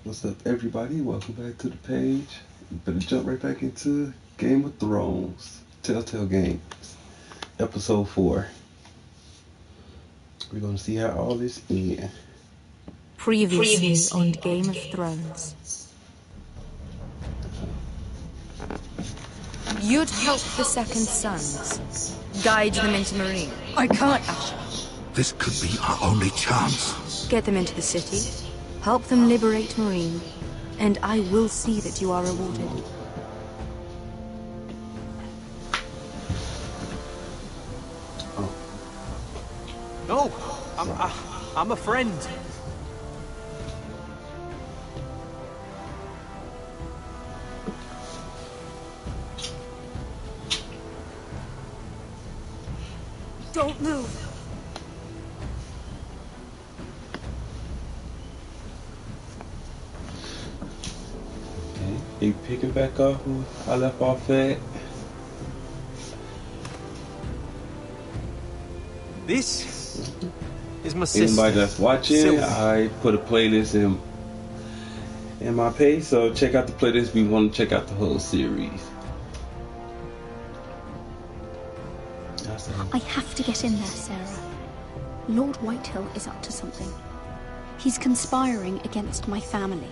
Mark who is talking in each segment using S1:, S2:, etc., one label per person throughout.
S1: What's up, everybody? Welcome back to the page. Better jump right back into Game of Thrones, Telltale Games, Episode 4. We're gonna see how all this ends.
S2: Previously on Game of Thrones. You'd help the Second Sons. Guide them into Marine.
S3: I can't, Asha.
S4: This could be our only chance.
S2: Get them into the city. Help them liberate Marine. And I will see that you are rewarded.
S1: Oh.
S5: No, I'm a friend.
S2: Don't move.
S1: Okay, you picking back up where I left off at?
S5: This is my sister.
S1: Anybody that's watching,
S5: Sylvie.
S1: I put a playlist in my page, so check out the playlist if you want to check out the whole series.
S3: I have to get in there, Sarah. Lord Whitehill is up to something. He's conspiring against my family,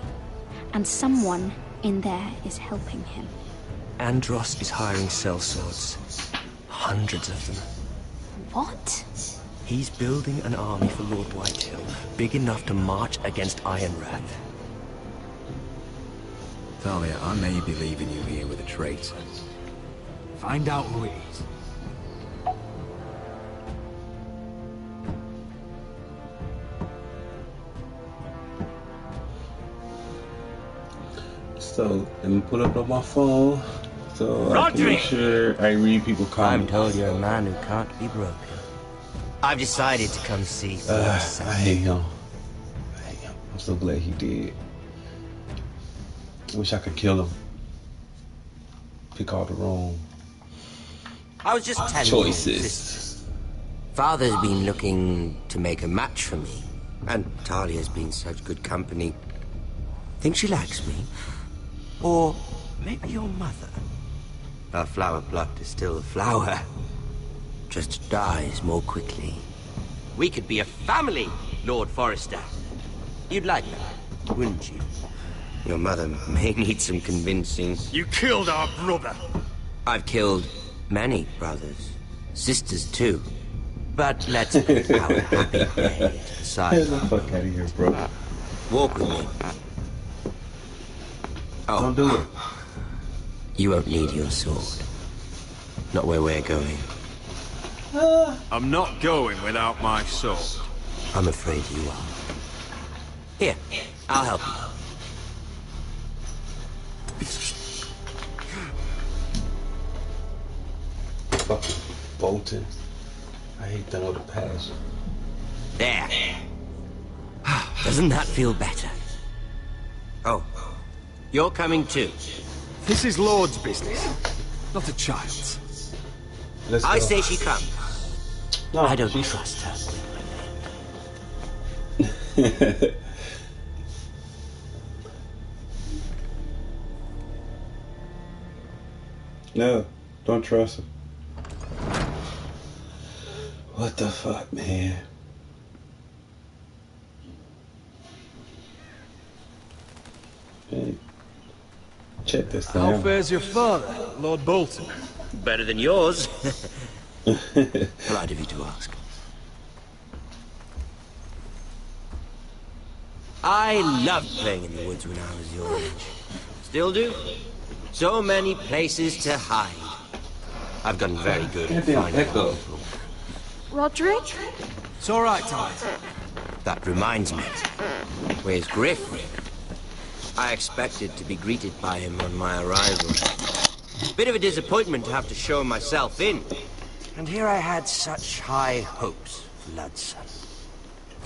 S3: and someone in there is helping him.
S6: Andros is hiring sellswords. Hundreds of them.
S3: What?
S6: He's building an army for Lord Whitehill, big enough to march against Ironrath.
S4: Thalia, I may be leaving you here with a traitor. Find out who it is.
S1: So let me pull up on my phone so I can make sure I read people
S6: I'm
S1: comments.
S6: told you're a man who can't be broken. I've decided to come see for
S1: I
S6: myself.
S1: hate him. I'm so glad he did. I wish I could kill him. Pick all the wrong
S6: I was just telling
S1: choices.
S6: you, sister. Father's been looking to make a match for me, and Talia's been such good company. Think she likes me? Or maybe your mother? A flower plucked is still a flower. Just dies more quickly. We could be a family, Lord Forrester. You'd like that, wouldn't you? Your mother may need some convincing.
S5: You killed our brother.
S6: I've killed many brothers. Sisters, too. But let's put our happy day to the
S1: Get
S6: side.
S1: the fuck out of here, bro.
S6: Walk with me. Oh,
S1: Don't do it.
S6: you won't need your sword. Not where we're going.
S5: I'm not going without my sword.
S6: I'm afraid you are. Here, I'll help you.
S1: Fucking Bolton. I hate them with a passion.
S6: There. Doesn't that feel better? Oh, you're coming too.
S5: This is Lord's business, not a child's.
S1: Let's
S6: I
S1: go.
S6: say she comes.
S1: No,
S6: I don't
S1: she's-
S6: trust her.
S1: No, don't trust her. What the fuck, man? Hey, check this
S5: How
S1: out.
S5: fares your father, Lord Bolton?
S6: Better than yours. Polite of you to ask. I loved playing in the woods when I was your age. Still do. So many places to hide. I've gotten very good at
S1: Goddamn
S6: finding
S1: echo.
S6: people.
S3: Roderick?
S5: It's all right, Talia.
S6: That reminds me. Where's Griff? I expected to be greeted by him on my arrival. Bit of a disappointment to have to show myself in. And here I had such high hopes for Ludson.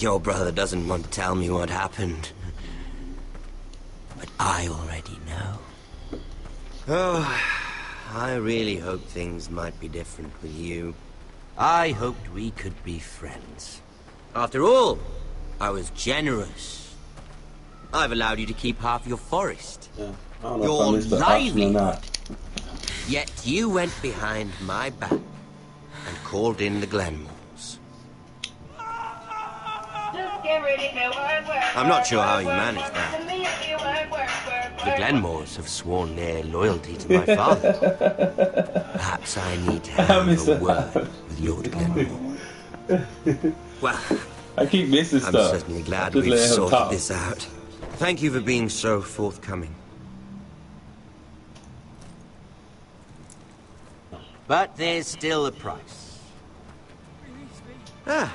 S6: Your brother doesn't want to tell me what happened. But I already know. Oh, I really hoped things might be different with you. I hoped we could be friends. After all, I was generous. I've allowed you to keep half your forest.
S1: Yeah. I don't know if I missed the option or not.
S6: Yet you went behind my back and called in the Glenmores. I'm not sure how you managed that. The Glenmores have sworn their loyalty to my father. Perhaps I need to have a word with Lord Glenmore. Well,
S1: I keep missing stuff.
S6: I'm certainly glad we've sorted this out. Thank you for being so forthcoming. But there's still a price. Ah,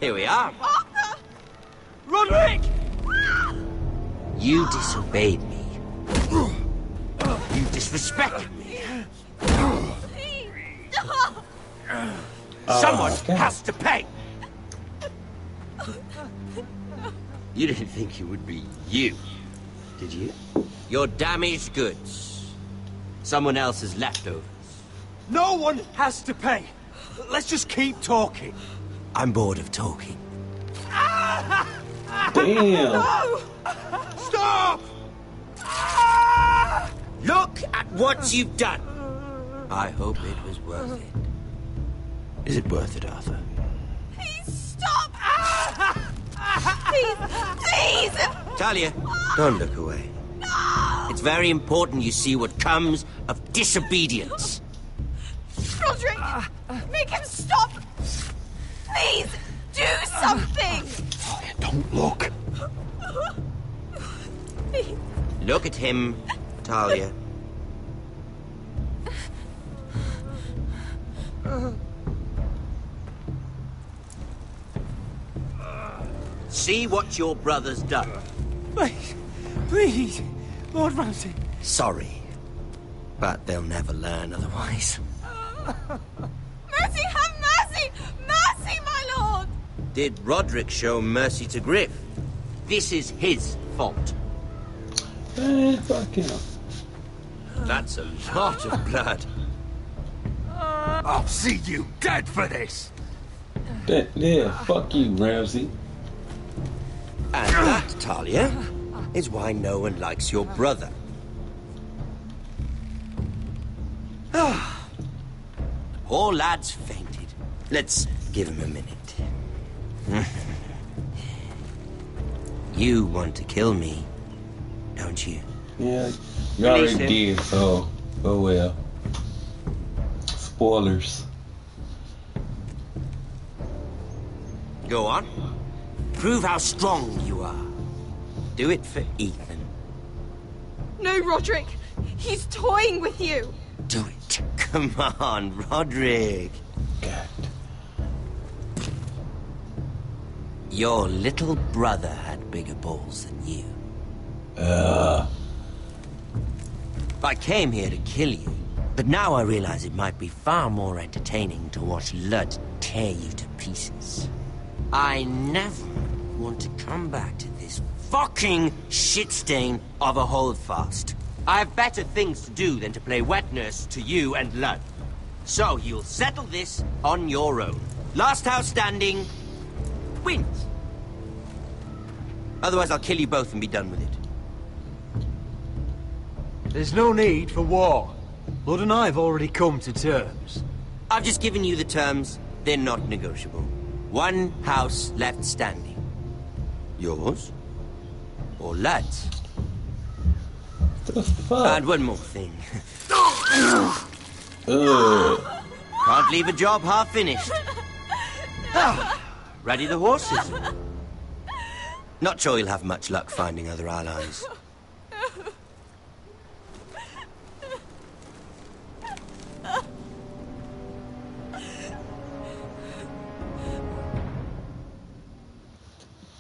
S6: here we are.
S7: Arthur! Roderick!
S6: You disobeyed me. You disrespected me. Someone has to pay. You didn't think it would be you, did you? Your damaged goods. Someone else's leftovers.
S7: No one has to pay. Let's just keep talking.
S6: I'm bored of talking.
S1: Damn.
S7: Stop!
S6: Look at what you've done. I hope it was worth it. Is it worth it, Arthur?
S7: Please stop! Please!
S6: Talia, don't look away.
S7: No!
S6: It's very important you see what comes of disobedience.
S7: Roderick! Make him stop! Please! Do something!
S4: Talia, don't look.
S7: Please.
S6: Look at him, Talia. See what your brother's done.
S7: Please! Please! Lord Ramsay!
S6: Sorry, but they'll never learn otherwise.
S7: Mercy, have mercy! Mercy, my lord!
S6: Did Roderick show mercy to Griff? This is his fault.
S1: Fuck him.
S6: That's a lot of blood.
S4: I'll see you dead for this.
S1: Yeah, fuck you, Ramsay.
S6: And that, Talia, is why no one likes your brother. Poor lad's fainted. Let's give him a minute. You want to kill me, don't you?
S1: Yeah, you already did, so oh well. Spoilers.
S6: Go on. Prove how strong you are. Do it for Ethan.
S7: No, Roderick! He's toying with you!
S6: Do it. Come on, Roderick.
S1: God.
S6: Your little brother had bigger balls than you. I came here to kill you, but now I realize it might be far more entertaining to watch Lud tear you to pieces. I never want to come back to this fucking shit stain of a holdfast. I have better things to do than to play wet nurse to you and Lud. So you'll settle this on your own. Last house standing wins. Otherwise I'll kill you both and be done with it.
S8: There's no need for war. Lord and I have already come to terms.
S6: I've just given you the terms. They're not negotiable. One house left standing. Yours or Lud's?
S1: The fuck?
S6: And one more thing. Can't leave a job half finished. Ready the horses? Not sure you'll have much luck finding other allies.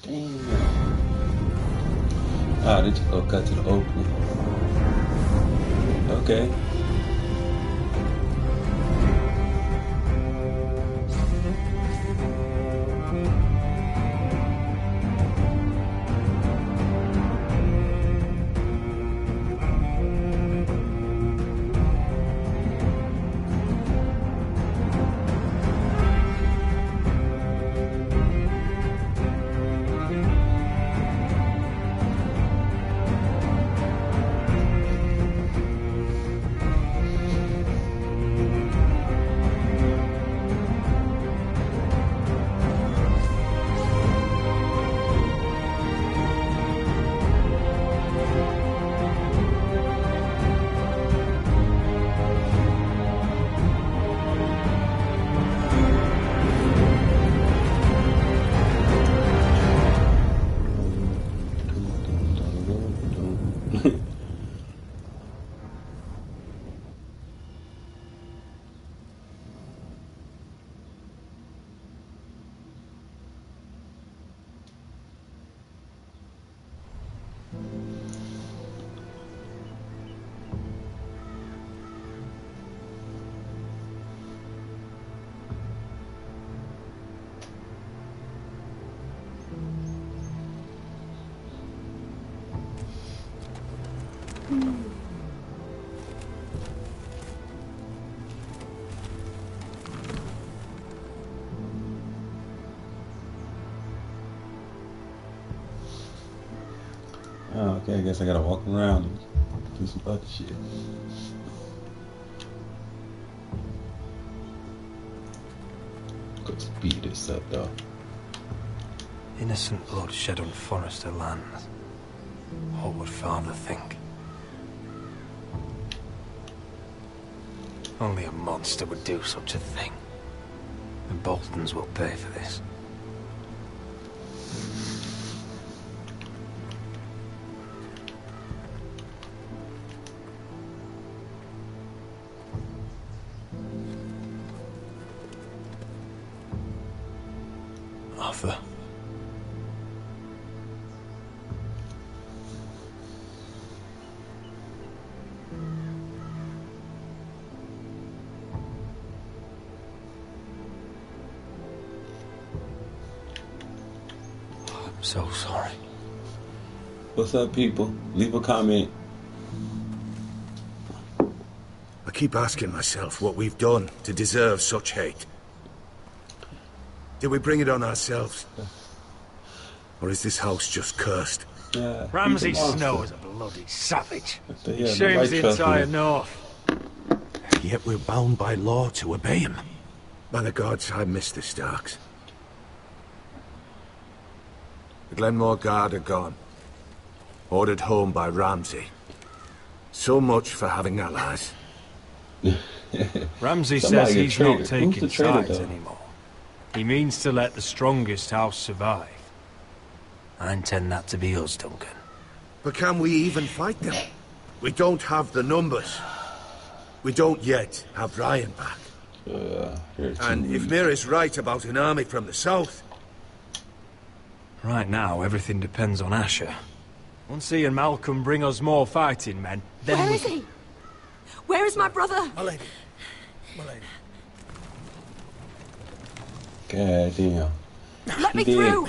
S1: Damn. Ah, they just go cut to the opening. Okay. Oh, okay, I guess I gotta walk around and do some other shit. Go speed this up, though.
S4: Innocent blood shed on Forrester lands. What would Father think? Only a monster would do such a thing. The Boltons will pay for this. Arthur. I'm so sorry.
S1: What's up, people? Leave a comment.
S9: I keep asking myself what we've done to deserve such hate. Did we bring it on ourselves? Or is this house just cursed?
S1: Yeah,
S8: Ramsay
S1: he's a monster.
S8: Snow is a bloody savage.
S1: Yeah,
S8: He shames the
S1: trust
S8: entire
S1: him.
S8: North.
S9: Yet we're bound by law to obey him. By the gods, I miss the Starks. The Glenmore Guard are gone. Ordered home by Ramsay. So much for having allies.
S8: Ramsay
S1: Somebody
S8: says
S1: get
S8: he's
S1: traded.
S8: not
S1: Who's
S8: taking
S1: the traitor,
S8: sides
S1: though?
S8: anymore. He means to let the strongest house survive. I intend that to be us, Duncan.
S9: But can we even fight them? We don't have the numbers. We don't yet have Ryan back. And if Mira's right about an army from the south...
S8: Right now, everything depends on Asher. Once he and Malcolm bring us more fighting men, then
S2: Where
S8: we...
S2: is he? Where is my brother?
S9: My lady. My lady.
S1: God damn.
S2: Let me
S1: He did.
S2: through!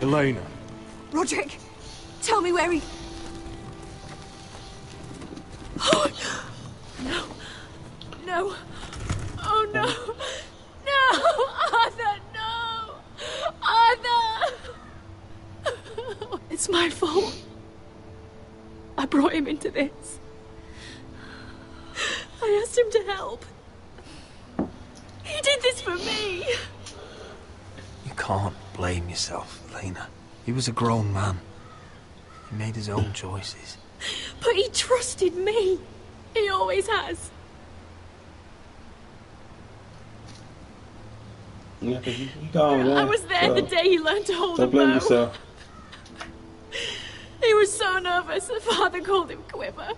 S8: Elena.
S2: Roderick, tell me where he... Oh, no. No. Oh, no. No! Arthur, no! Arthur! It's my fault. I brought him into this. I asked him to help. He did this for me.
S8: You can't blame yourself, Elena. He was a grown man. He made his own choices.
S2: But he trusted me. He always has.
S1: Yeah, you gone, man.
S2: I was there the day he learned to hold a
S1: Don't blame
S2: bow.
S1: yourself.
S2: He was so nervous that Father called him Quiver.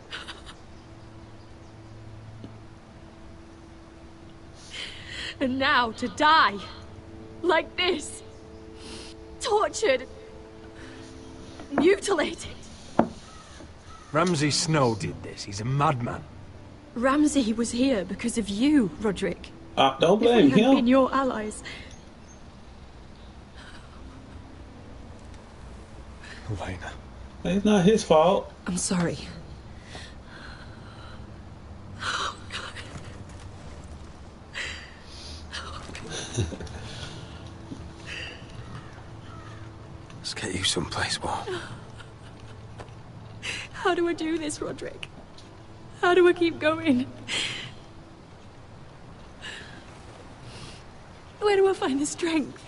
S2: And now to die. Like this. Tortured. Mutilated.
S8: Ramsay Snow did this. He's a madman.
S2: Ramsay was here because of you, Roderick.
S1: Don't
S2: If we
S1: blame
S2: had been
S1: him.
S2: your allies.
S8: Elena.
S1: It's not his fault.
S2: I'm sorry.
S8: Let's get you someplace warm.
S2: How do I do this, Roderick? How do I keep going? Where do I find the strength?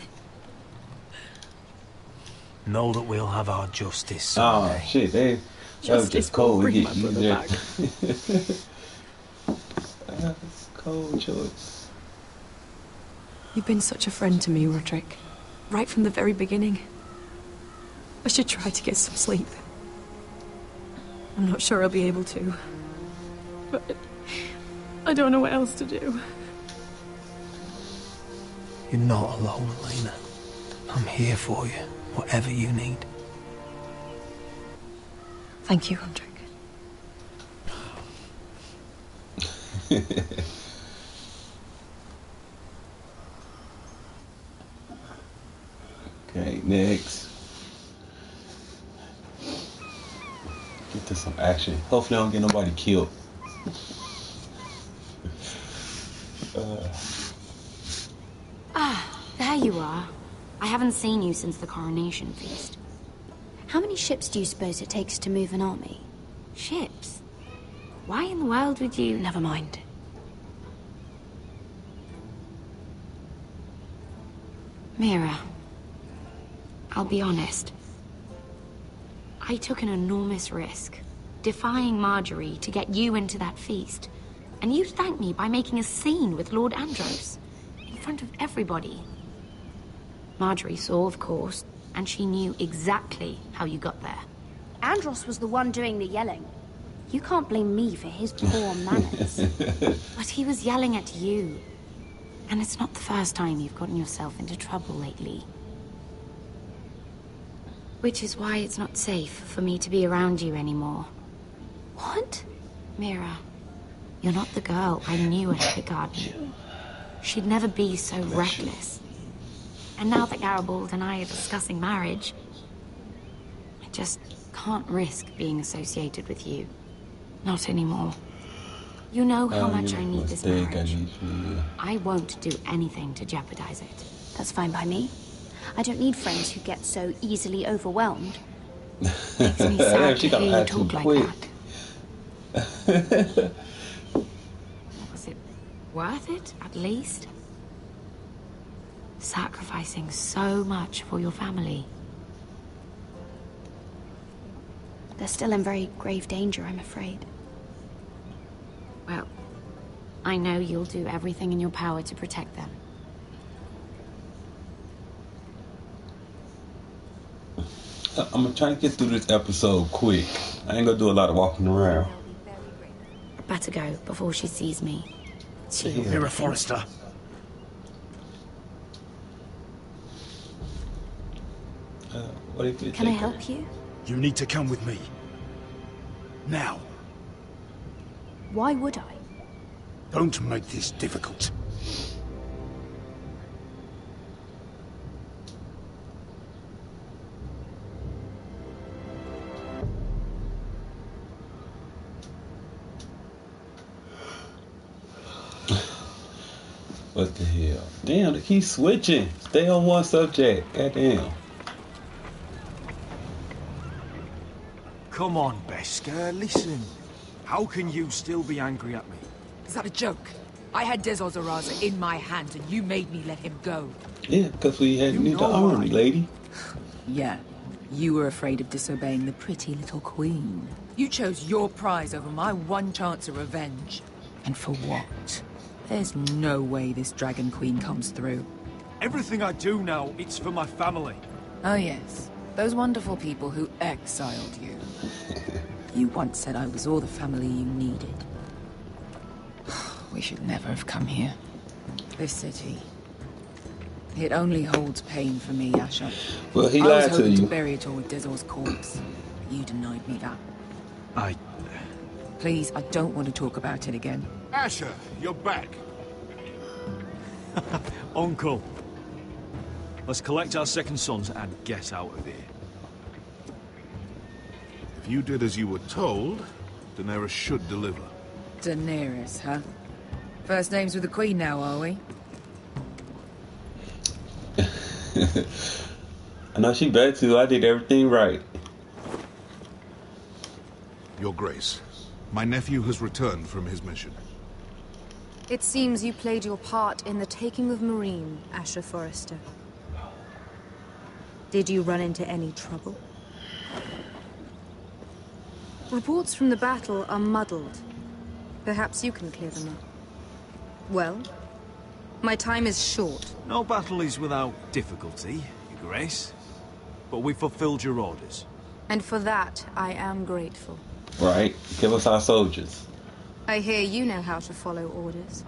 S8: Know that we'll have our justice
S1: Oh
S8: someday.
S1: shit, that was
S2: Justice
S1: just cold.
S2: will
S1: We
S2: bring
S1: get
S2: my brother
S1: easier.
S2: back.
S1: That's a cold choice.
S2: You've been such a friend to me, Roderick. Right from the very beginning. I should try to get some sleep. I'm not sure I'll be able to. But I don't know what else to do.
S8: You're not alone, Elena. I'm here for you, whatever you need.
S2: Thank you, Roderick.
S1: Okay, next. Get to some action. Hopefully I don't get nobody killed.
S10: There you are. I haven't seen you since the coronation feast.
S3: How many ships do you suppose it takes to move an army?
S2: Ships? Why in the world would you...
S3: Never mind.
S2: Mira, I'll be honest. I took an enormous risk, defying Marjorie to get you into that feast. And you thanked me by making a scene with Lord Andros, in front of everybody. Marjorie saw, of course, and she knew exactly how you got there.
S3: Andros was the one doing the yelling. You can't blame me for his poor manners.
S2: But he was yelling at you. And it's not the first time you've gotten yourself into trouble lately. Which is why it's not safe for me to be around you anymore.
S3: What?
S2: Mira, you're not the girl I knew at the garden. She'd never be so reckless. And now that Garibald and I are discussing marriage, I just can't risk being associated with you. Not anymore. You know how much I need this marriage. I won't do anything to jeopardize it.
S3: That's fine by me. I don't need friends who get so easily overwhelmed.
S2: Makes me sad to hear you talk like that. Was it worth it, at least? Sacrificing so much for your family.
S3: They're still in very grave danger, I'm afraid.
S2: Well, I know you'll do everything in your power to protect them.
S1: I'm gonna try to get through this episode quick. I ain't gonna do a lot of walking around.
S2: Better go before she sees me.
S7: Mira Forrester.
S1: What if you
S3: Can I help you?
S7: You need to come with me. Now.
S3: Why would I?
S7: Don't make this difficult.
S1: What the hell? Damn, they keep switching. Stay on one subject. Goddamn.
S7: Come on, Beskar, listen. How can you still be angry at me?
S10: Is that a joke? I had Dezor Zaraza in my hand and you made me let him go.
S1: Yeah, because we had need the army, lady.
S10: Yeah, you were afraid of disobeying the pretty little queen. You chose your prize over my one chance of revenge. And for what? There's no way this Dragon Queen comes through.
S7: Everything I do now, it's for my family.
S10: Oh yes, those wonderful people who exiled you. You once said I was all the family you needed. We should never have come here. This city. It only holds pain for me, Asher.
S1: Well, he lied to you.
S10: I was hoping to bury it all with Dezor's corpse. You denied me that. Please, I don't want to talk about it again.
S9: Asher, you're back.
S7: Uncle. Let's collect our second sons and get out of here.
S11: If you did as you were told, Daenerys should deliver.
S10: Daenerys, huh? First names with the Queen now, are we?
S1: I know she better too. I did everything right.
S11: Your Grace, my nephew has returned from his mission.
S12: It seems you played your part in the taking of Meereen, Asher Forrester. Did you run into any trouble? Reports from the battle are muddled. Perhaps you can clear them up. Well, my time is short.
S7: No battle is without difficulty, Your Grace. But we fulfilled your orders.
S12: And for that, I am grateful.
S1: Right. Give us our soldiers.
S12: I hear you know how to follow orders,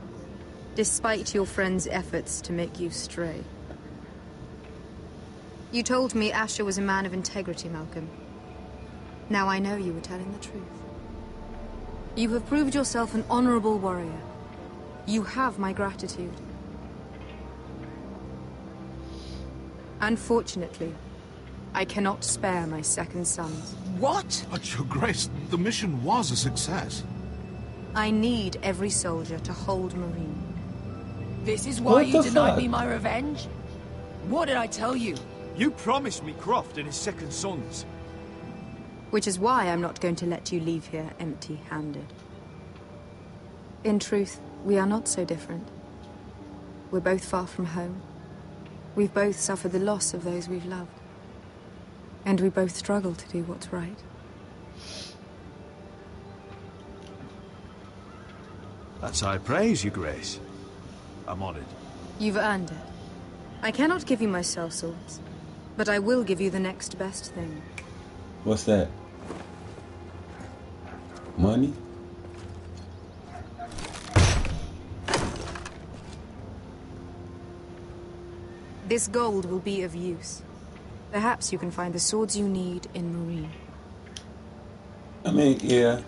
S12: despite your friend's efforts to make you stray. You told me Asher was a man of integrity, Malcolm. Now I know you were telling the truth. You have proved yourself an honorable warrior. You have my gratitude. Unfortunately, I cannot spare my second sons.
S10: What?
S11: But Your Grace, the mission was a success.
S12: I need every soldier to hold Meereen.
S10: This is why you denied me my revenge? What did I tell you?
S7: You promised me Croft and his second sons.
S12: Which is why I'm not going to let you leave here empty-handed. In truth, we are not so different. We're both far from home. We've both suffered the loss of those we've loved. And we both struggle to do what's right.
S7: That's high praise, Your Grace. I'm honored.
S12: You've earned it. I cannot give you my sellswords, but I will give you the next best thing.
S1: What's that? Money?
S12: This gold will be of use. Perhaps you can find the swords you need in Marine.
S1: I mean, yeah.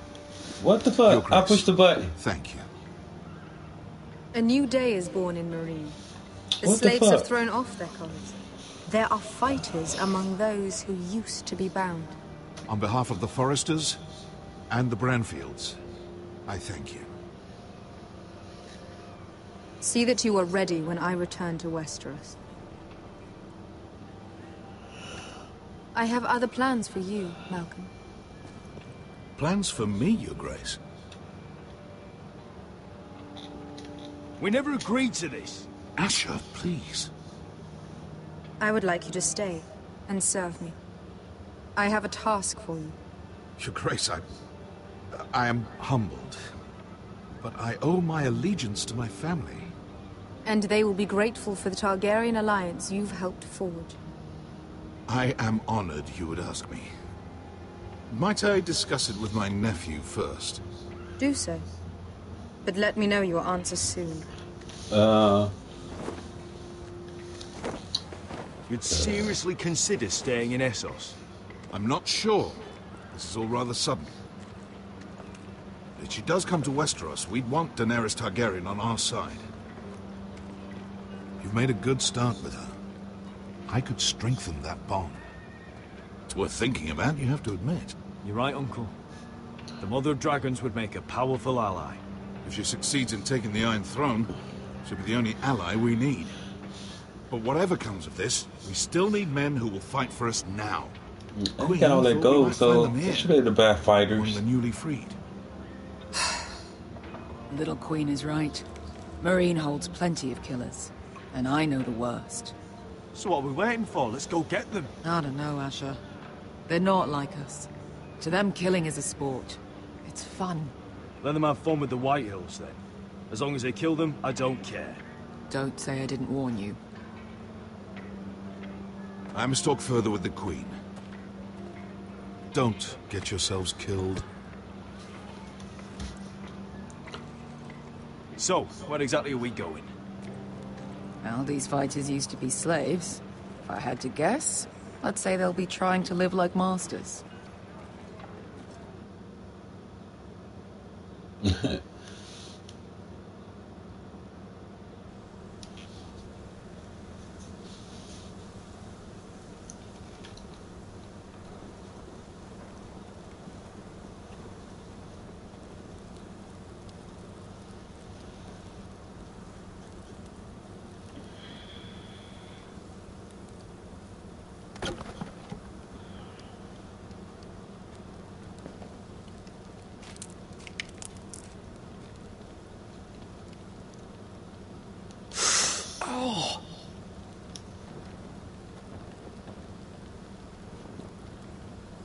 S1: What the fuck? I pushed the button.
S11: Thank you.
S12: A new day is born in Marine. The
S1: What the
S12: slaves
S1: fuck?
S12: have thrown off their collars. There are fighters among those who used to be bound.
S11: On behalf of the Foresters and the Branfields, I thank you.
S12: See that you are ready when I return to Westeros. I have other plans for you, Malcolm.
S11: Plans for me, Your Grace?
S7: We never agreed to this.
S11: Asher, please.
S12: I would like you to stay and serve me. I have a task for you.
S11: Your Grace, I am humbled, but I owe my allegiance to my family.
S12: And they will be grateful for the Targaryen alliance you've helped forge.
S11: I am honored you would ask me. Might I discuss it with my nephew first?
S12: Do so. But let me know your answer soon.
S7: You'd seriously consider staying in Essos?
S11: I'm not sure. This is all rather sudden. If she does come to Westeros, we'd want Daenerys Targaryen on our side. You've made a good start with her. I could strengthen that bond. It's worth thinking about, you have to admit.
S7: You're right, Uncle. The Mother of Dragons would make a powerful ally.
S11: If she succeeds in taking the Iron Throne, she'll be the only ally we need. But whatever comes of this, we still need men who will fight for us now.
S1: I can't all let go, so they should be the bad fighters.
S11: The newly freed.
S10: Little Queen is right. Marine holds plenty of killers, and I know the worst.
S7: So what are we waiting for? Let's go get them.
S10: I don't know, Asher. They're not like us. To them, killing is a sport. It's fun.
S7: Let them have fun with the White Hills, then. As long as they kill them, I don't care.
S10: Don't say I didn't warn you.
S11: I must talk further with the Queen. Don't get yourselves killed.
S7: So, where exactly are we going?
S10: Well, these fighters used to be slaves. If I had to guess, I'd say they'll be trying to live like masters.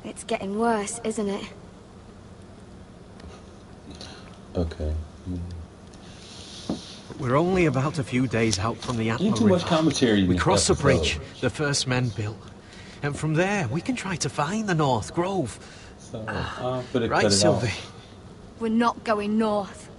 S13: It's getting worse, isn't it?
S1: Okay.
S14: We're only about a few days out from the Atma
S1: Too much
S14: River.
S1: commentary in
S14: We
S1: this
S14: cross the
S1: episode.
S14: bridge the first men built. And from there, we can try to find the North Grove.
S1: So, but it
S14: Right,
S1: cut it
S14: Sylvie?
S1: off.
S13: We're not going north.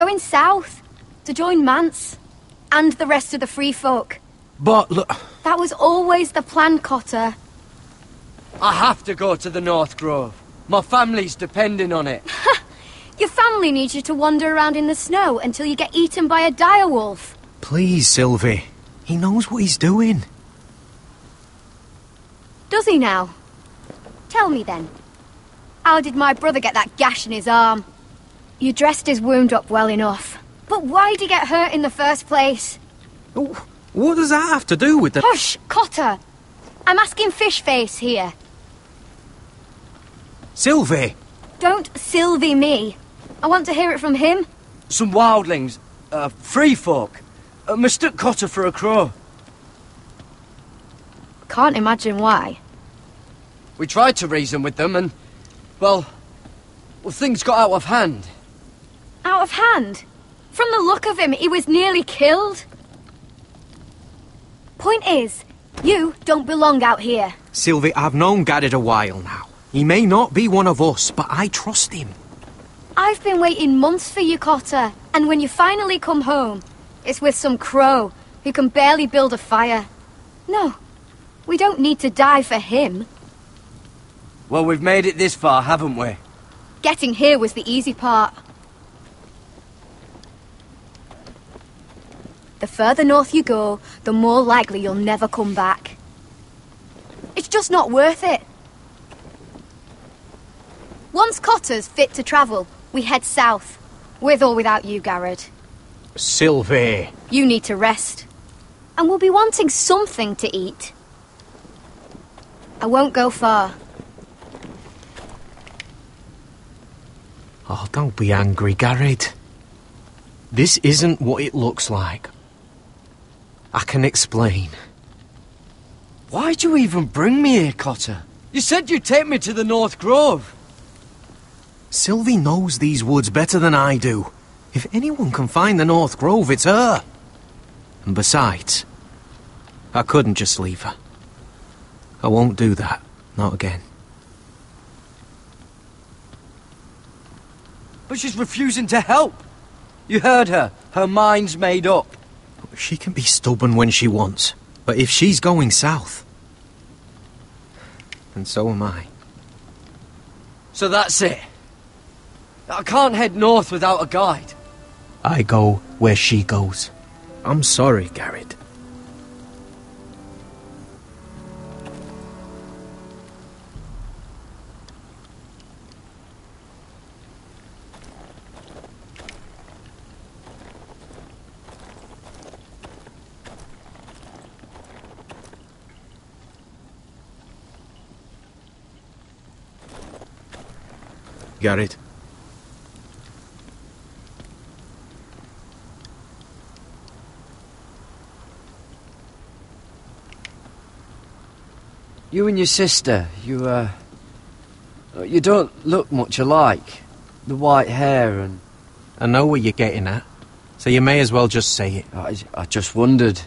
S13: Going south to join Mance and the rest of the free folk.
S14: But look,
S13: That was always the plan, Cotter.
S6: I have to go to the North Grove.
S15: My family's depending on it.
S13: Your family needs you to wander around in the snow until you get eaten by a direwolf.
S14: Please, Sylvie. He knows what he's doing.
S13: Does he now? Tell me then. How did my brother get that gash in his arm? You dressed his wound up well enough. But why'd he get hurt in the first place?
S14: What does that have to do with the...
S13: Hush, Cotter! I'm asking Fishface here.
S14: Sylvie!
S13: Don't Sylvie me. I want to hear it from him.
S15: Some wildlings, free folk, mistook Cotter for a crow.
S13: Can't imagine why.
S15: We tried to reason with them and, well, things got out of hand.
S13: Out of hand? From the look of him, he was nearly killed. Point is, you don't belong out here.
S14: Sylvie, I've known Garrett a while now. He may not be one of us, but I trust him.
S13: I've been waiting months for you, Cotter, and when you finally come home, it's with some crow who can barely build a fire. No, we don't need to die for him.
S15: Well, we've made it this far, haven't we?
S13: Getting here was the easy part. The further north you go, the more likely you'll never come back. It's just not worth it. Once Cotter's fit to travel, we head south. With or without you, Garrett.
S14: Sylvie.
S13: You need to rest. And we'll be wanting something to eat. I won't go far.
S14: Oh, don't be angry, Garrett. This isn't what it looks like. I can explain.
S15: Why'd you even bring me here, Cotter? You said you'd take me to the North Grove.
S14: Sylvie knows these woods better than I do. If anyone can find the North Grove, it's her. And besides, I couldn't just leave her. I won't do that. Not again.
S15: But she's refusing to help. You heard her. Her mind's made up.
S14: She can be stubborn when she wants. But if she's going south, then so am I.
S15: So that's it. I can't head north without a guide.
S14: I go where she goes. I'm sorry, Garrett. Garrett.
S15: You and your sister, you don't look much alike. The white hair and...
S14: I know what you're getting at, so you may as well just say it.
S15: I just wondered.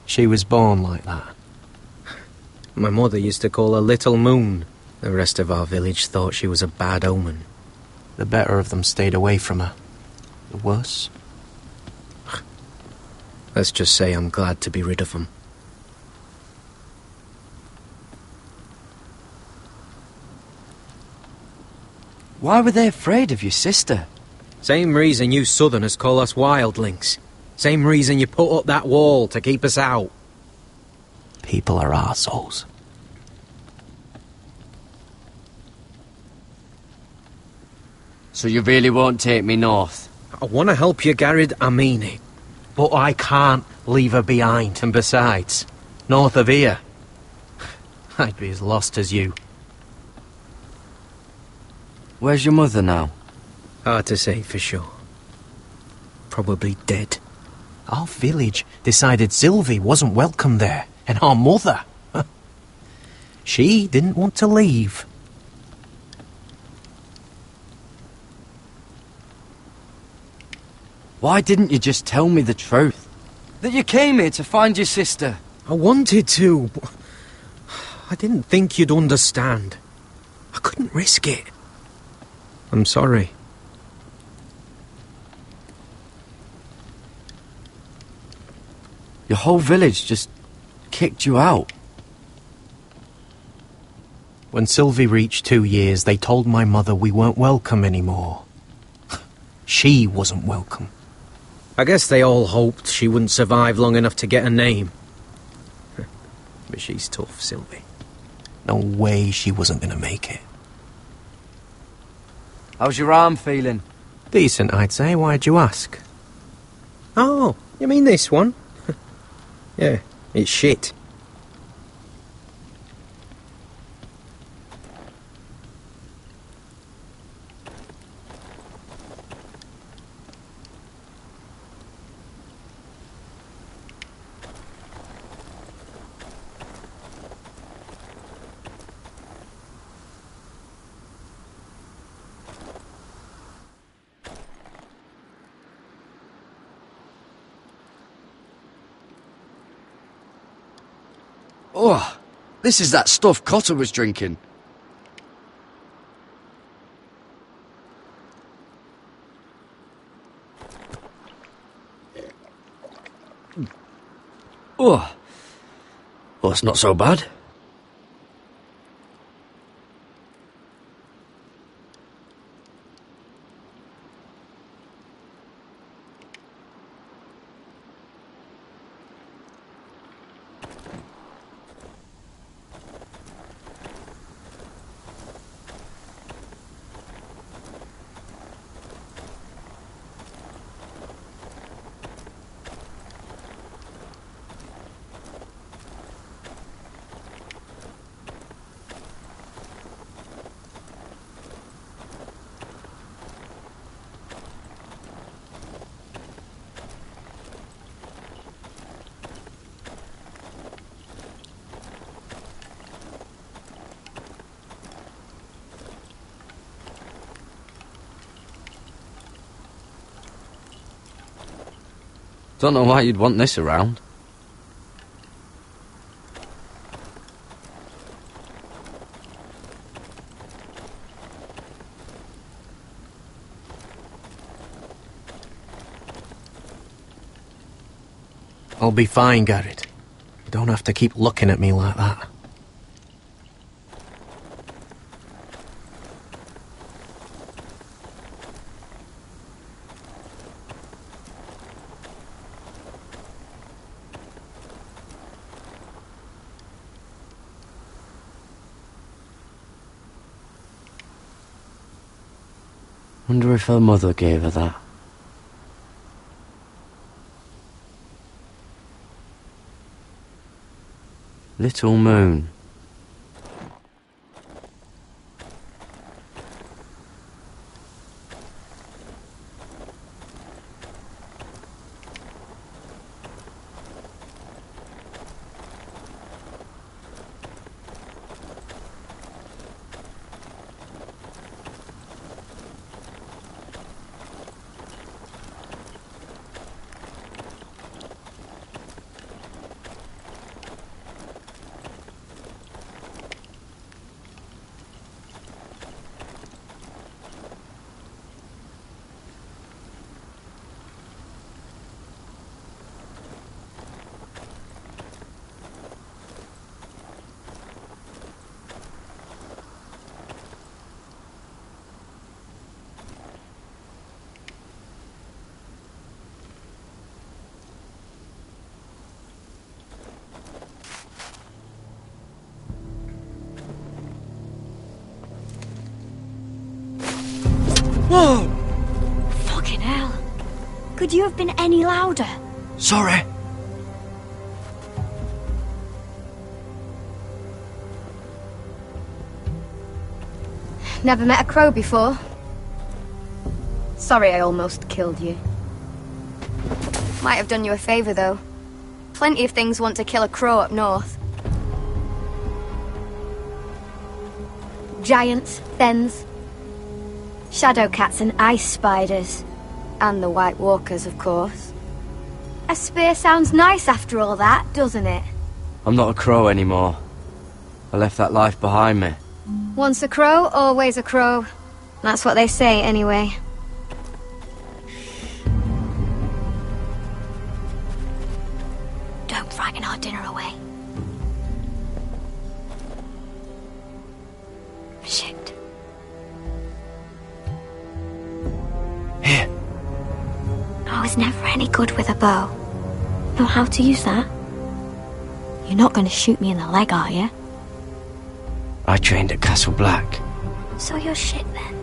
S14: She was born like that. My mother used to call her Little Moon. The rest of our village thought she was a bad omen. The better of them stayed away from her. The worse? Let's just say I'm glad to be rid of them.
S15: Why were they afraid of your sister?
S14: Same reason you Southerners call us wildlings. Same reason you put up that wall to keep us out. People are arseholes.
S15: So you really won't take me north?
S14: I want to help you, Garrett, I mean it. But I can't leave her behind. And besides, north of here, I'd be as lost as you.
S15: Where's your mother now?
S14: Hard to say for sure. Probably dead. Our village decided Sylvie wasn't welcome there, and our mother, she didn't want to leave.
S15: Why didn't you just tell me the truth? That you came here to find your sister?
S14: I wanted to, but I didn't think you'd understand. I couldn't risk it. I'm sorry.
S15: Your whole village just kicked you out.
S14: When Sylvie reached 2 years, they told my mother we weren't welcome anymore. She wasn't welcome. I guess they all hoped she wouldn't survive long enough to get a name. But she's tough, Sylvie. No way she wasn't gonna make it.
S15: How's your arm feeling?
S14: Decent, I'd say. Why'd you ask? Oh, you mean this one? Yeah, it's shit.
S15: Oh, this is that stuff Cotter was drinking. Oh, well, it's not so bad. Don't know why you'd want this around.
S14: I'll be fine, Garrett. You don't have to keep looking at me like that.
S15: Wonder if her mother gave her that. Little Moon.
S3: Whoa! Fucking hell. Could you have been any louder?
S15: Sorry.
S13: Never met a crow before. Sorry I almost killed you. Might have done you a favour, though. Plenty of things want to kill a crow up north. Giants, thens, shadow cats and ice spiders. And the White Walkers, of course. A spear sounds nice after all that, doesn't it?
S15: I'm not a crow anymore. I left that life behind me.
S13: Once a crow, always a crow. That's what they say, anyway. Don't frighten our dinner away. was never any good with a bow. Know how to use that? You're not going to shoot me in the leg, are you?
S15: I trained at Castle Black.
S13: So you're shit then.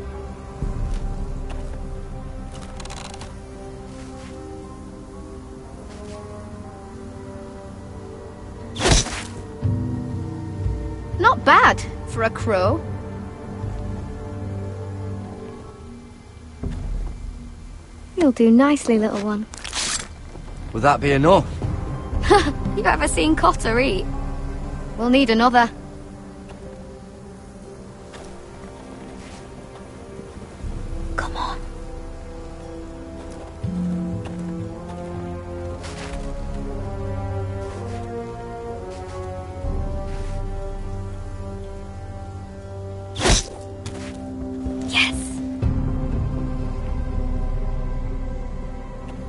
S13: Not bad for a crow. You'll do nicely, little one.
S15: Will that be enough?
S13: You ever seen Cotter eat? We'll need another. Come on. Yes.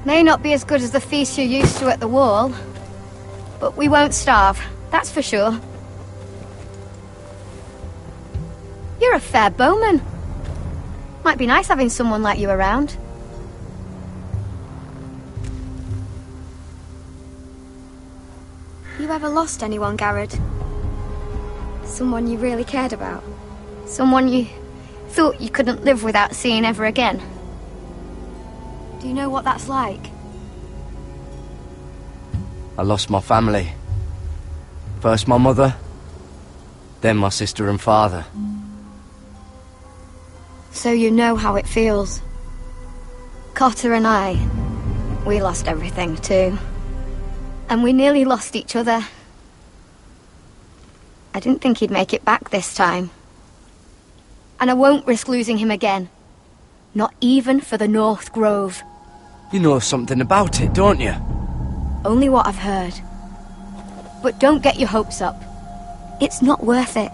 S13: May not be as good as the feast you're used to at the wall, but we won't starve, that's for sure. You're a fair bowman. Might be nice having someone like you around. You ever lost anyone, Garrett? Someone you really cared about? Someone you thought you couldn't live without seeing ever again? Do you know what that's like?
S15: I lost my family. First my mother, then my sister and father.
S13: So you know how it feels. Cotter and I, we lost everything too. And we nearly lost each other. I didn't think he'd make it back this time. And I won't risk losing him again. Not even for the North Grove.
S15: You know something about it, don't you?
S13: Only what I've heard. But don't get your hopes up. It's not worth it.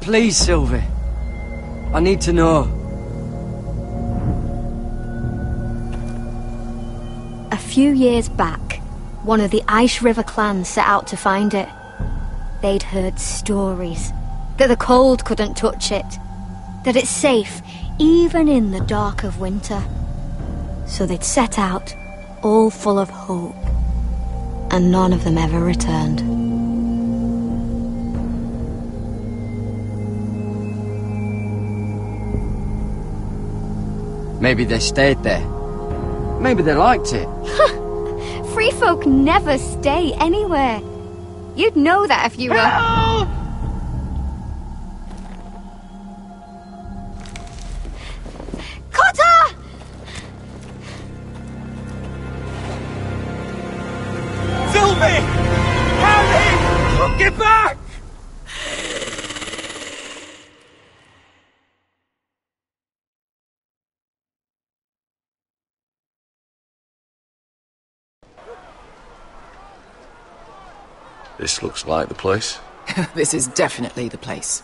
S15: Please, Sylvie. I need to know.
S13: A few years back, one of the Ice River clans set out to find it. They'd heard stories that the cold couldn't touch it, that it's safe even in the dark of winter. So they'd set out, all full of hope, and none of them ever returned.
S15: Maybe they stayed there. Maybe they liked it.
S13: Free folk never stay anywhere. You'd know that if you were...
S15: Help!
S13: Cotter!
S7: Sylvie! Harry! Get back!
S5: This looks like the place.
S10: This is definitely the place.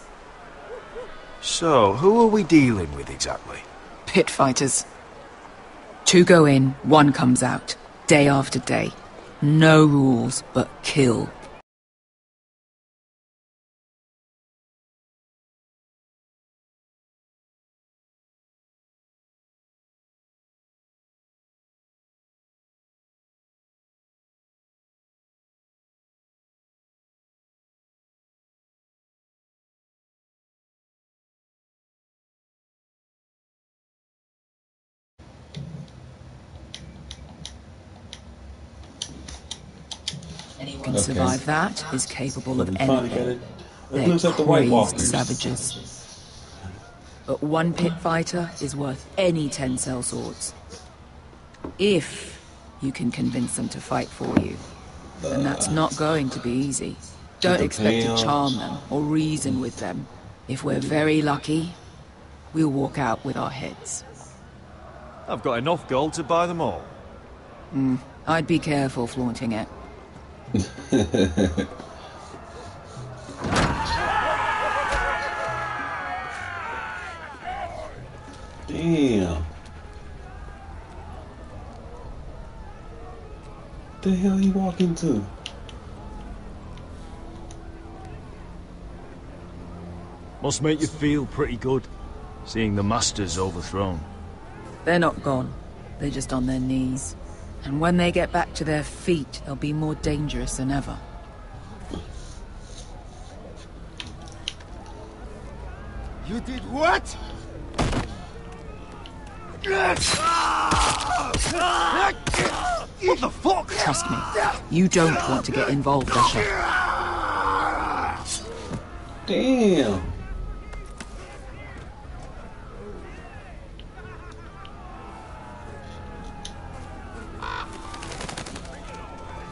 S7: So, who are we dealing with exactly?
S10: Pit fighters. 2 go in, 1 comes out. Day after day. No rules, but kill. Anyone can survive that is capable of anything. They're crazed savages. But 1 pit fighter is worth any 10 sellswords. If you can convince them to fight for you. And that's not going to be easy. Don't expect to charm them or reason with them. If we're very lucky, we'll walk out with our heads.
S7: I've got enough gold to buy them all.
S10: I'd be careful flaunting it.
S1: Damn. The hell you walk into?
S7: Must make you feel pretty good. seeing the Masters overthrown?
S10: They're not gone. They're just on their knees. And when they get back to their feet, they'll be more dangerous than ever.
S9: You did what?
S10: What the fuck? Trust me, you don't want to get involved, Usher.
S1: Damn.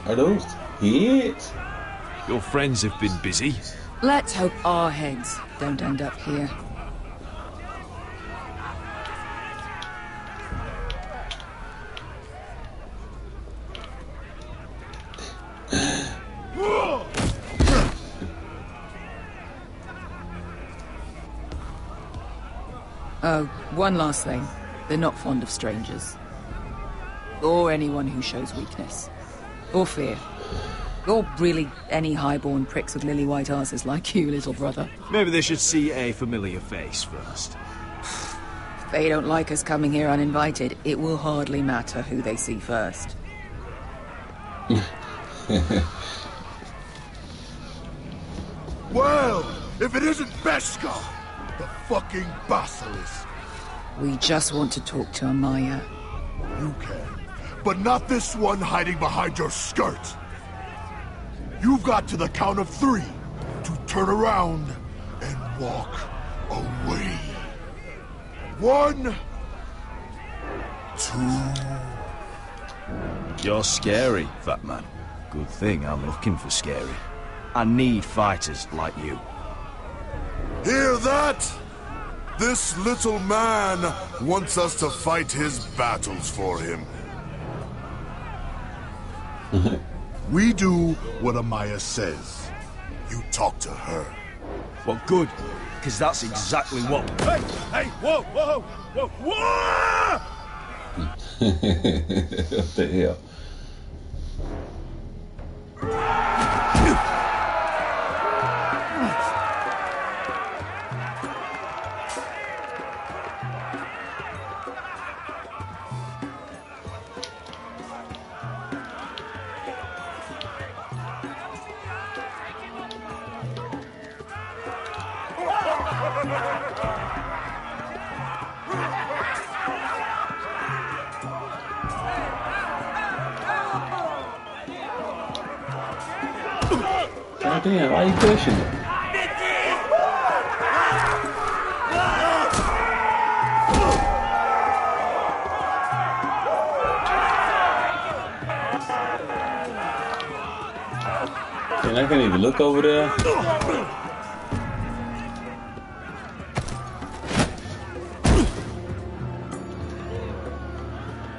S1: Are those hits?
S7: Your friends have been busy.
S10: Let's hope our heads don't end up here. Oh, one last thing. They're not fond of strangers. Or anyone who shows weakness. Or fear. Or really any highborn pricks with lily white asses like you, little brother.
S7: Maybe they should see a familiar face first.
S10: If they don't like us coming here uninvited, it will hardly matter who they see first.
S9: Well, if it isn't Beskha, the fucking basilisk.
S10: We just want to talk to Amaya.
S9: You can, but not this one hiding behind your skirt. You've got to the count of 3 to turn around and walk away. 1, 2.
S7: You're scary, fat man. Good thing I'm looking for scary. I need fighters like you.
S9: Hear that? This little man wants us to fight his battles for him. We do what Amaya says. You talk to her.
S7: Well, good, because that's exactly what...
S9: Hey! Hey! Whoa! Whoa! Whoa! Whoa!
S1: What the hell? God damn, why you pushing it? And I can't even look over there.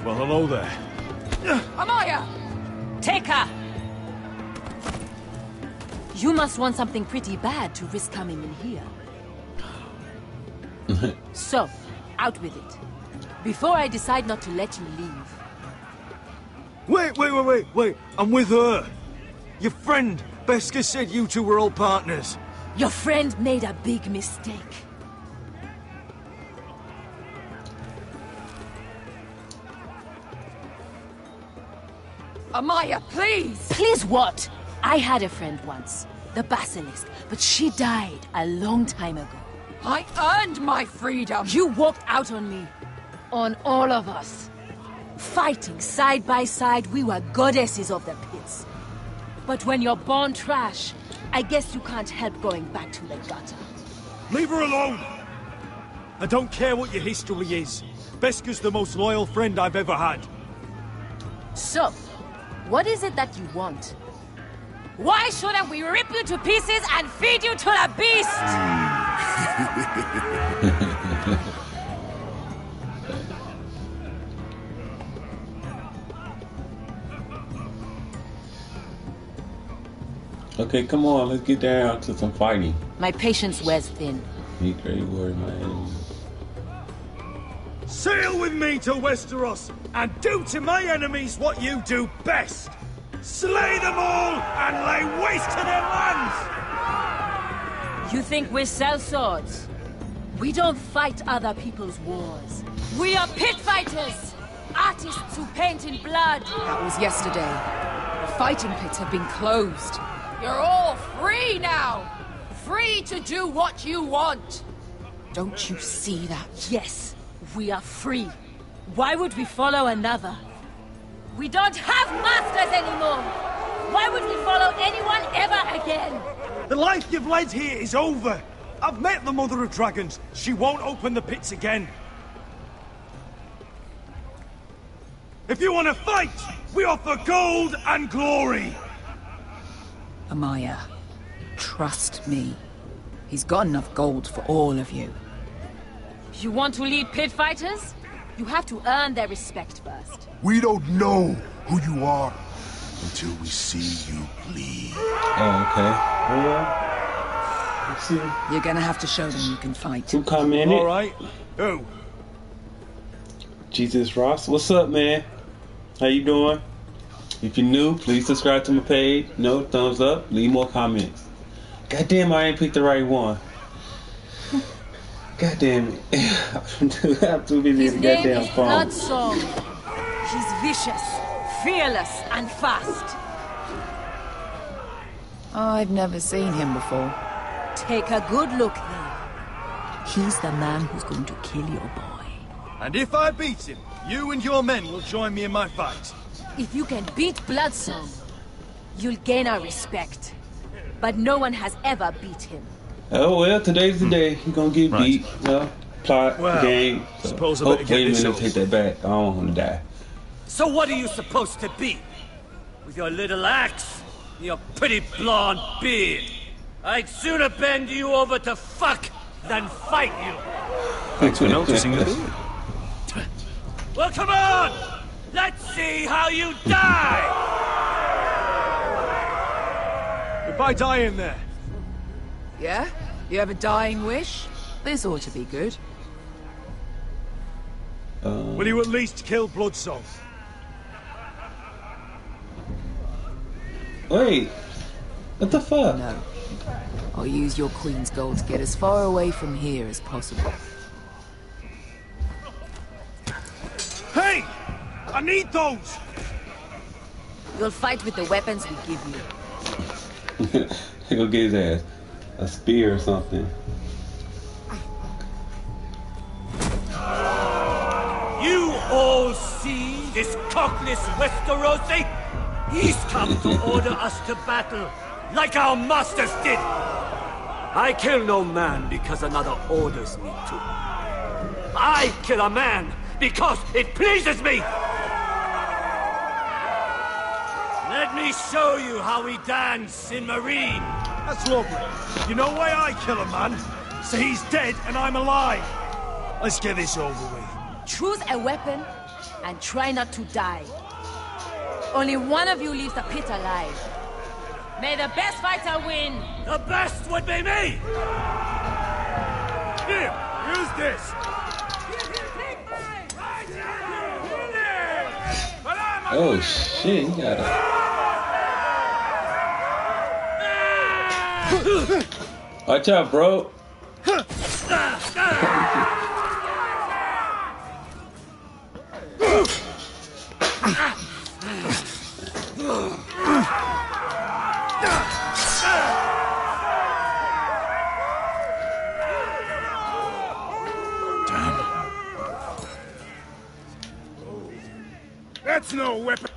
S7: Well, hello there.
S10: Amaya!
S16: Take her! You must want something pretty bad to risk coming in here. So, out with it. Before I decide not to let you leave.
S7: Wait. I'm with her. Your friend, Beskha, said you two were all partners.
S16: Your friend made a big mistake.
S10: Amaya, please!
S16: Please what? I had a friend once, the Basilisk, but she died a long time ago.
S10: I earned my freedom!
S16: You walked out on me. On all of us. Fighting side by side, we were goddesses of the pits. But when you're born trash, I guess you can't help going back to the gutter.
S7: Leave her alone! I don't care what your history is. Beskha's the most loyal friend I've ever had.
S16: So, what is it that you want? Why shouldn't we rip you to pieces and feed you to the beast?
S1: Okay, come on, let's get down to some fighting.
S16: My patience wears thin.
S1: Be great word, my enemy.
S7: Sail with me to Westeros and do to my enemies what you do best. Slay them all and lay waste to their lands!
S16: You think we sell swords? We don't fight other people's wars. We are pit fighters! Artists who paint in blood!
S10: That was yesterday. The fighting pits have been closed. You're all free now! Free to do what you want! Don't you see that?
S16: Yes, we are free. Why would we follow another? We don't have masters anymore! Why would we follow anyone ever again?
S7: The life you've led here is over. I've met the Mother of Dragons. She won't open the pits again. If you want to fight, we offer gold and glory.
S10: Amaya, trust me. He's got enough gold for all of you.
S16: You want to lead pit fighters? You have to earn their respect first.
S17: We don't know who you are until we see you bleed.
S1: Oh, okay. Well, let's see.
S10: You're gonna have to show them you can fight.
S1: Who commented?
S7: All right. Who?
S1: Jesus Ross. What's up, man? How you doing? If you're new, please subscribe to my page. No, thumbs up. Leave more comments. Goddamn, I ain't picked the right one. Goddamn it. I'm too busy
S16: His
S1: with the
S16: name
S1: goddamn
S16: is
S1: phone.
S16: Bloodsong. He's vicious, fearless, and fast.
S10: I've never seen him before.
S16: Take a good look then. He's the man who's going to kill your boy.
S7: And if I beat him, you and your men will join me in my fight.
S16: If you can beat Bloodsong, you'll gain our respect. But no one has ever beat him.
S1: Oh, well, today's the day. He's gonna get beat. Well, plot,
S7: Well,
S1: game. So
S7: suppose I better
S1: hopefully,
S7: get this
S1: I'm
S7: over.
S1: gonna take that back. I don't want him to die.
S18: So what are you supposed to be? With your little axe and your pretty blonde beard? I'd sooner bend you over to fuck than fight you.
S8: Thanks for noticing it.
S18: Well, come on! Let's see how you die!
S7: If I die in there,
S10: Yeah? You have a dying wish? This ought to be good.
S7: will you at least kill Bloodsong?
S1: Wait. What the fuck?
S10: No. I'll use your queen's gold to get as far away from here as possible.
S7: Hey! I need those!
S16: You'll fight with the weapons we give you.
S1: He gonna get his ass a spear or something.
S18: You all see this cockless Westerosi? He's come to order us to battle, like our masters did. I kill no man because another orders me to. I kill a man because it pleases me. Let me show you how we dance in Marine.
S7: That's lovely. You know why I kill a man? So he's dead and I'm alive. Let's get this over with.
S16: Choose a weapon and try not to die. Only one of you leaves the pit alive. May the best fighter win.
S18: The best would be me.
S7: Here, use this.
S1: Oh shit, he got it. Watch out, bro.
S17: That's no weapon.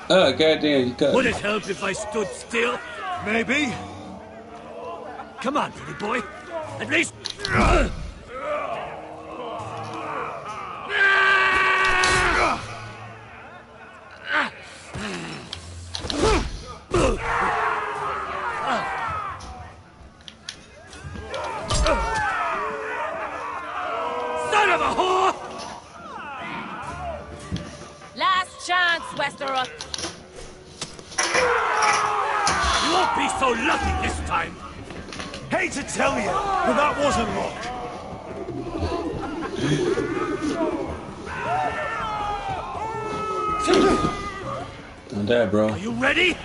S1: Oh, goddamn, you cut.
S18: Would it help if I stood still?
S7: Maybe.
S18: Come on, pretty boy. At least... Son of a whore!
S16: Last chance, Westeros.
S18: You won't be so lucky this time.
S7: Hate to tell you, but that wasn't luck.
S1: that, bro.
S18: Are you ready?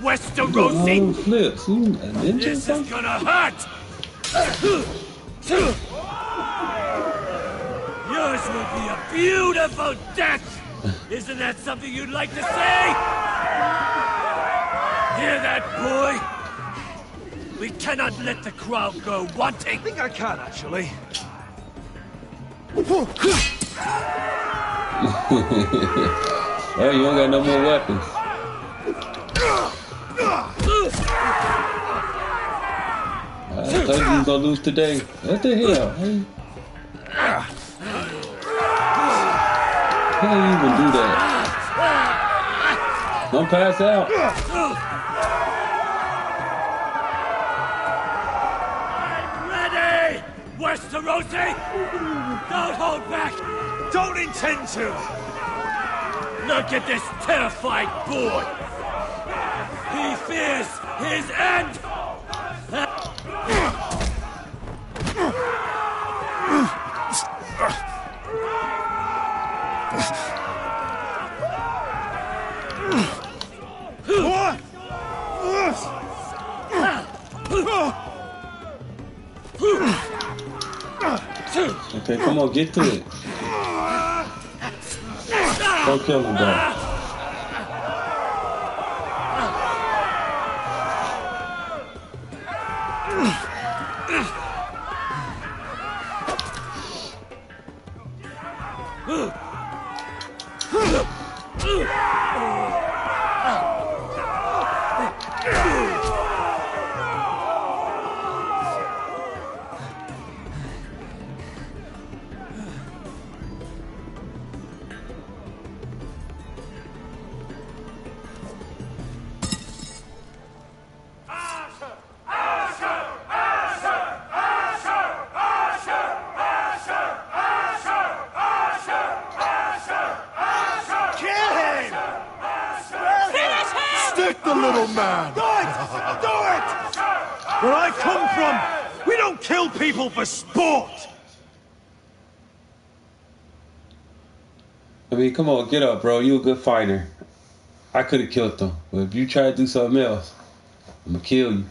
S1: You doing all
S18: Westerosi!
S1: them flips. You a ninja or
S18: This is
S1: something?
S18: gonna hurt! Yours will be a beautiful death! Isn't that something you'd like to say? Hear that, boy? We cannot let the crowd go wanting.
S7: I think I can, actually.
S1: Oh, you don't got no more weapons. I told you you was gonna lose today. What the hell? How do you even do that? Don't pass out.
S18: Ready! Westerosi! Don't hold back!
S7: Don't intend to!
S18: Look at this terrified boy! He fears his end!
S1: Okay, come on, get to it. Don't kill him, though.
S7: Stick the little man! Do it! Do it! Where I come from, we don't kill people for sport!
S1: I mean, come on, get up, bro. You a good fighter. I could have killed them. But if you try to do something else, I'm going to kill you.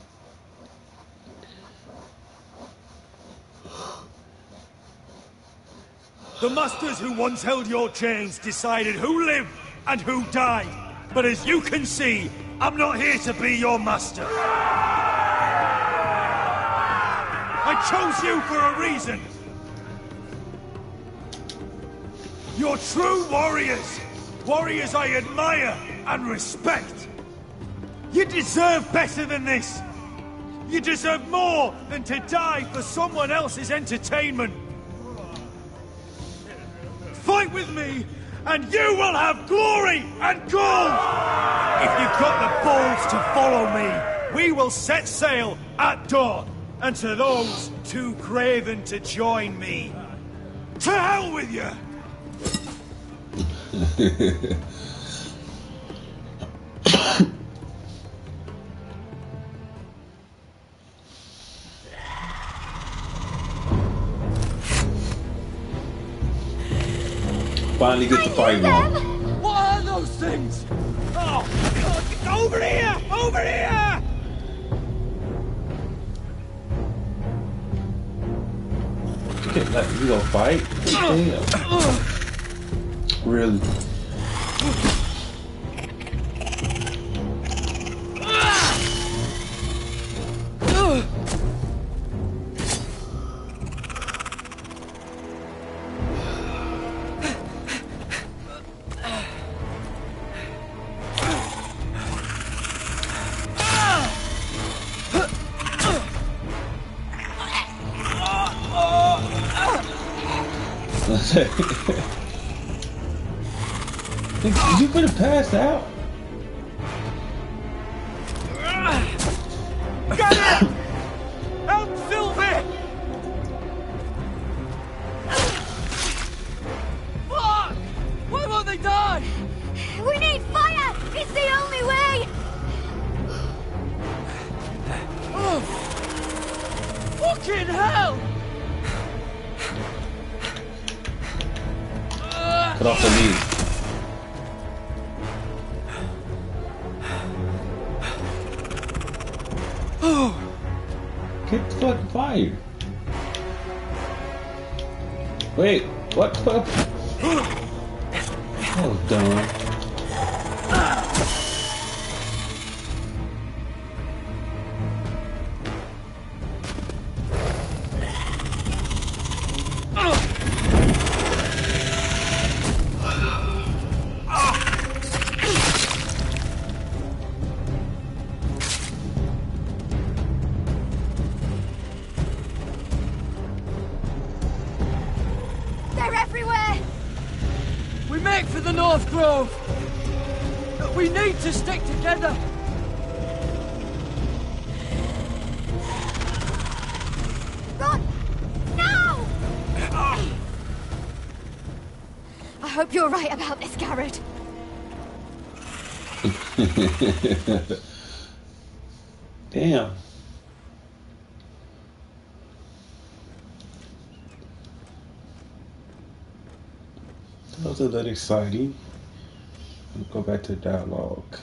S7: The masters who once held your chains decided who lived and who died. But as you can see, I'm not here to be your master. I chose you for a reason. You're true warriors. Warriors I admire and respect. You deserve better than this. You deserve more than to die for someone else's entertainment. Fight with me, and you will have glory and gold! If you've got the balls to follow me, we will set sail at dawn. And to those too craven to join me, to hell with you!
S1: Finally get the fight on.
S18: What are those things?
S7: Oh, God, over here! Over here!
S1: Okay, like, you gonna fight? Damn. Really? You could have passed out.
S7: Get it! Help Sylvie!
S16: Fuck! Why won't they die?
S13: We need fire! It's the only way!
S16: Oh. Fucking hell!
S1: Cut off the knee. fire. Wait, what? That was dumb.
S3: They're everywhere!
S19: We make for the North Grove! But we need to stick together!
S3: Run! No! I hope you're right about this, Garrett.
S1: Damn. That was a little exciting. Let's go back to the dialogue.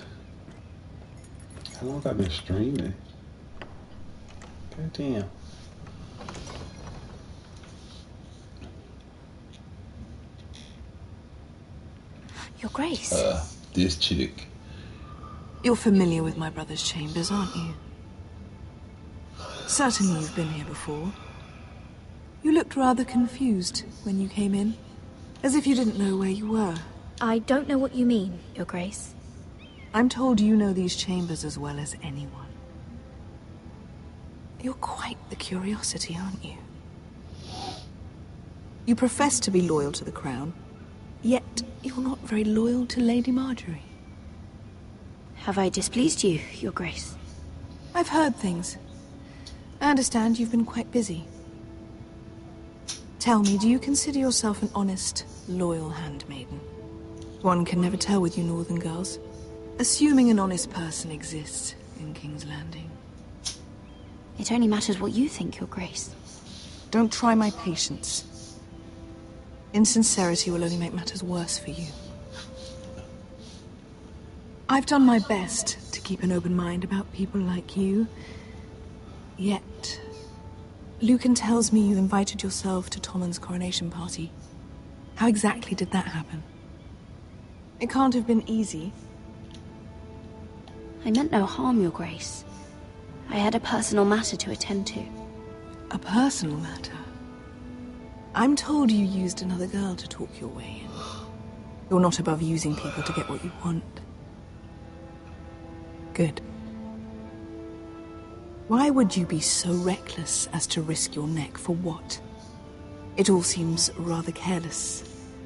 S1: How long have I been streaming? God damn.
S2: Your Grace.
S1: This chick.
S2: You're familiar with my brother's chambers, aren't you? Certainly you've been here before. You looked rather confused when you came in, as if you didn't know where you were.
S3: I don't know what you mean, Your Grace.
S2: I'm told you know these chambers as well as anyone. You're quite the curiosity, aren't you? You profess to be loyal to the crown, yet you're not very loyal to Lady Marjorie.
S3: Have I displeased you, Your Grace?
S2: I've heard things. I understand you've been quite busy. Tell me, do you consider yourself an honest, loyal handmaiden? One can never tell with you northern girls. Assuming an honest person exists in King's Landing.
S3: It only matters what you think, Your Grace.
S2: Don't try my patience. Insincerity will only make matters worse for you. I've done my best to keep an open mind about people like you. Yet, Lucan tells me you invited yourself to Tommen's coronation party. How exactly did that happen? It can't have been easy.
S3: I meant no harm, Your Grace. I had a personal matter to attend to.
S2: A personal matter? I'm told you used another girl to talk your way in. You're not above using people to get what you want. Good. Why would you be so reckless as to risk your neck for what? It all seems rather careless,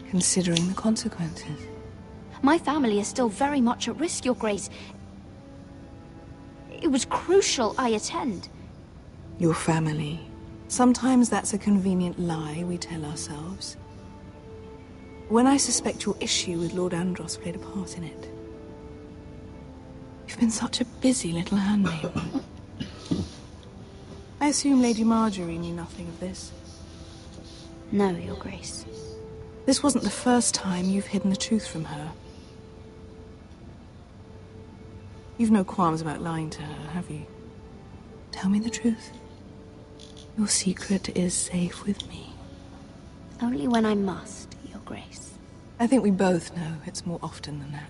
S2: considering the consequences.
S3: My family is still very much at risk, Your Grace. It was crucial I attend.
S2: Your family. Sometimes that's a convenient lie we tell ourselves. When I suspect your issue with Lord Andros played a part in it. You've been such a busy little handmaiden. I assume Lady Marjorie knew nothing of this.
S3: No, Your Grace.
S2: This wasn't the first time you've hidden the truth from her. You've no qualms about lying to her, have you? Tell me the truth. Your secret is safe with me.
S3: Only when I must, Your Grace.
S2: I think we both know it's more often than that.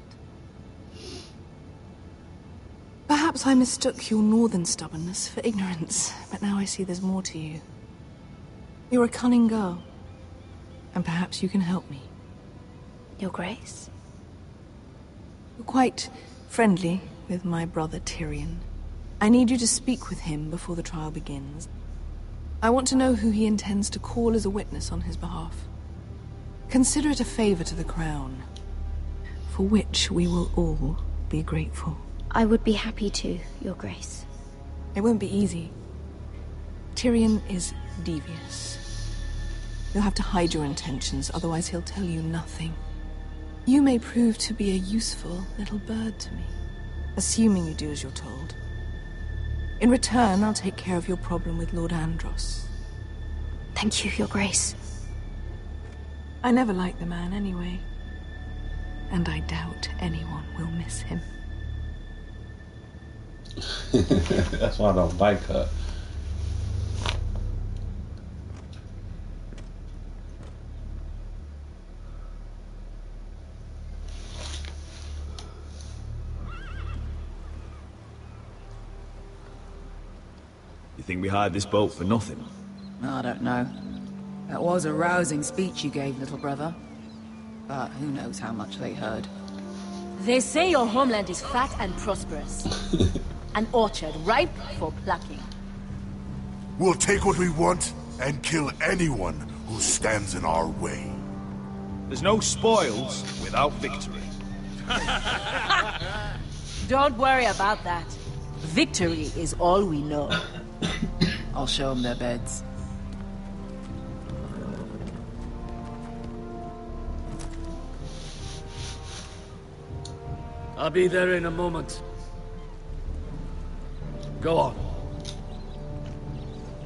S2: Perhaps I mistook your northern stubbornness for ignorance, but now I see there's more to you. You're a cunning girl, and perhaps you can help me.
S3: Your Grace?
S2: You're quite friendly with my brother Tyrion. I need you to speak with him before the trial begins. I want to know who he intends to call as a witness on his behalf. Consider it a favor to the crown, for which we will all be grateful.
S3: I would be happy to, Your Grace.
S2: It won't be easy. Tyrion is devious. You'll have to hide your intentions, otherwise he'll tell you nothing. You may prove to be a useful little bird to me, assuming you do as you're told. In return, I'll take care of your problem with Lord Andros.
S3: Thank you, Your Grace.
S2: I never liked the man anyway, and I doubt anyone will miss him.
S1: That's why I don't like her.
S5: think we hired this boat for nothing?
S10: I don't know. That was a rousing speech you gave, little brother. But who knows how much they heard.
S16: They say your homeland is fat and prosperous. An orchard ripe for plucking.
S17: We'll take what we want and kill anyone who stands in our way.
S7: There's no spoils without victory.
S16: Don't worry about that. Victory is all we know.
S10: I'll show them their beds.
S18: I'll be there in a moment. Go on.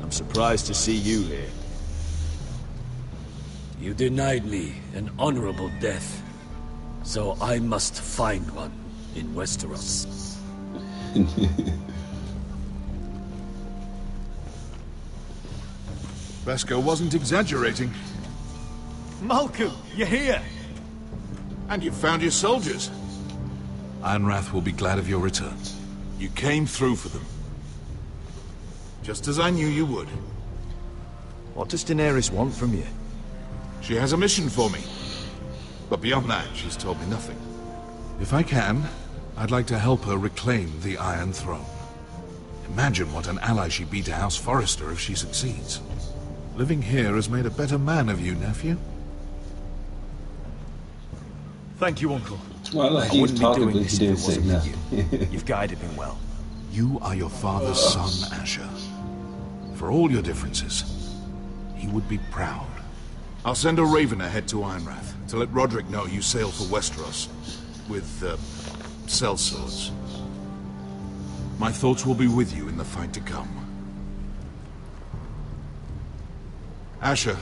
S5: I'm surprised to see you here.
S18: You denied me an honorable death, so I must find one in Westeros.
S11: Beskar wasn't exaggerating.
S7: Malcolm, you're here!
S11: And you found your soldiers. Ironrath will be glad of your return. You came through for them. Just as I knew you would.
S5: What does Daenerys want from you?
S11: She has a mission for me. But beyond that, she's told me nothing. If I can, I'd like to help her reclaim the Iron Throne. Imagine what an ally she'd be to House Forrester if she succeeds. Living here has made a better man of you, nephew.
S7: Thank you, Uncle.
S1: Well, like
S5: I wouldn't be doing this if it wasn't for
S1: nothing.
S5: you. You've guided me well.
S11: You are your father's son, Asher. For all your differences, he would be proud. I'll send a raven ahead to Ironrath to let Roderick know you sail for Westeros with, sellswords. My thoughts will be with you in the fight to come. Asher.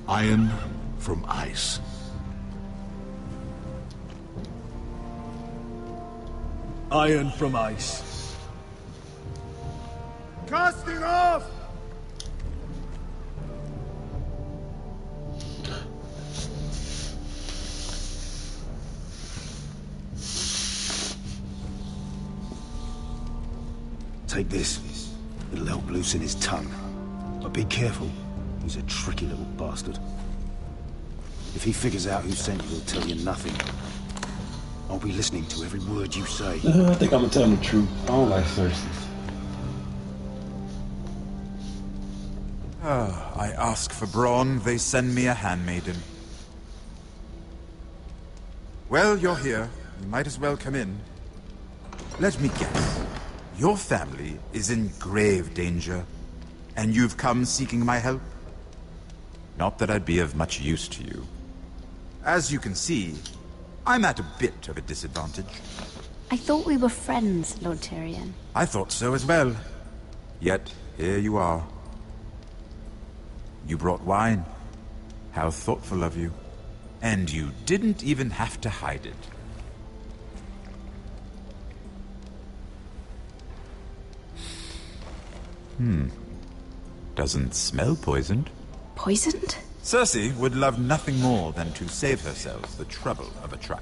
S11: Iron from ice.
S7: Iron from ice.
S18: Casting off!
S20: Take this. It'll help loosen his tongue. But be careful. He's a tricky little bastard. If he figures out who sent you, he'll tell you nothing. I'll be listening to every word you say.
S1: I think I'm gonna tell him the truth. I don't like Cersei.
S21: I ask for brawn, they send me a handmaiden. Well, you're here. You might as well come in. Let me guess. Your family is in grave danger, and you've come seeking my help? Not that I'd be of much use to you. As you can see, I'm at a bit of a disadvantage.
S3: I thought we were friends, Lord Tyrion.
S21: I thought so as well. Yet, here you are. You brought wine. How thoughtful of you. And you didn't even have to hide it. Doesn't smell poisoned.
S3: Poisoned?
S21: Cersei would love nothing more than to save herself the trouble of a trial.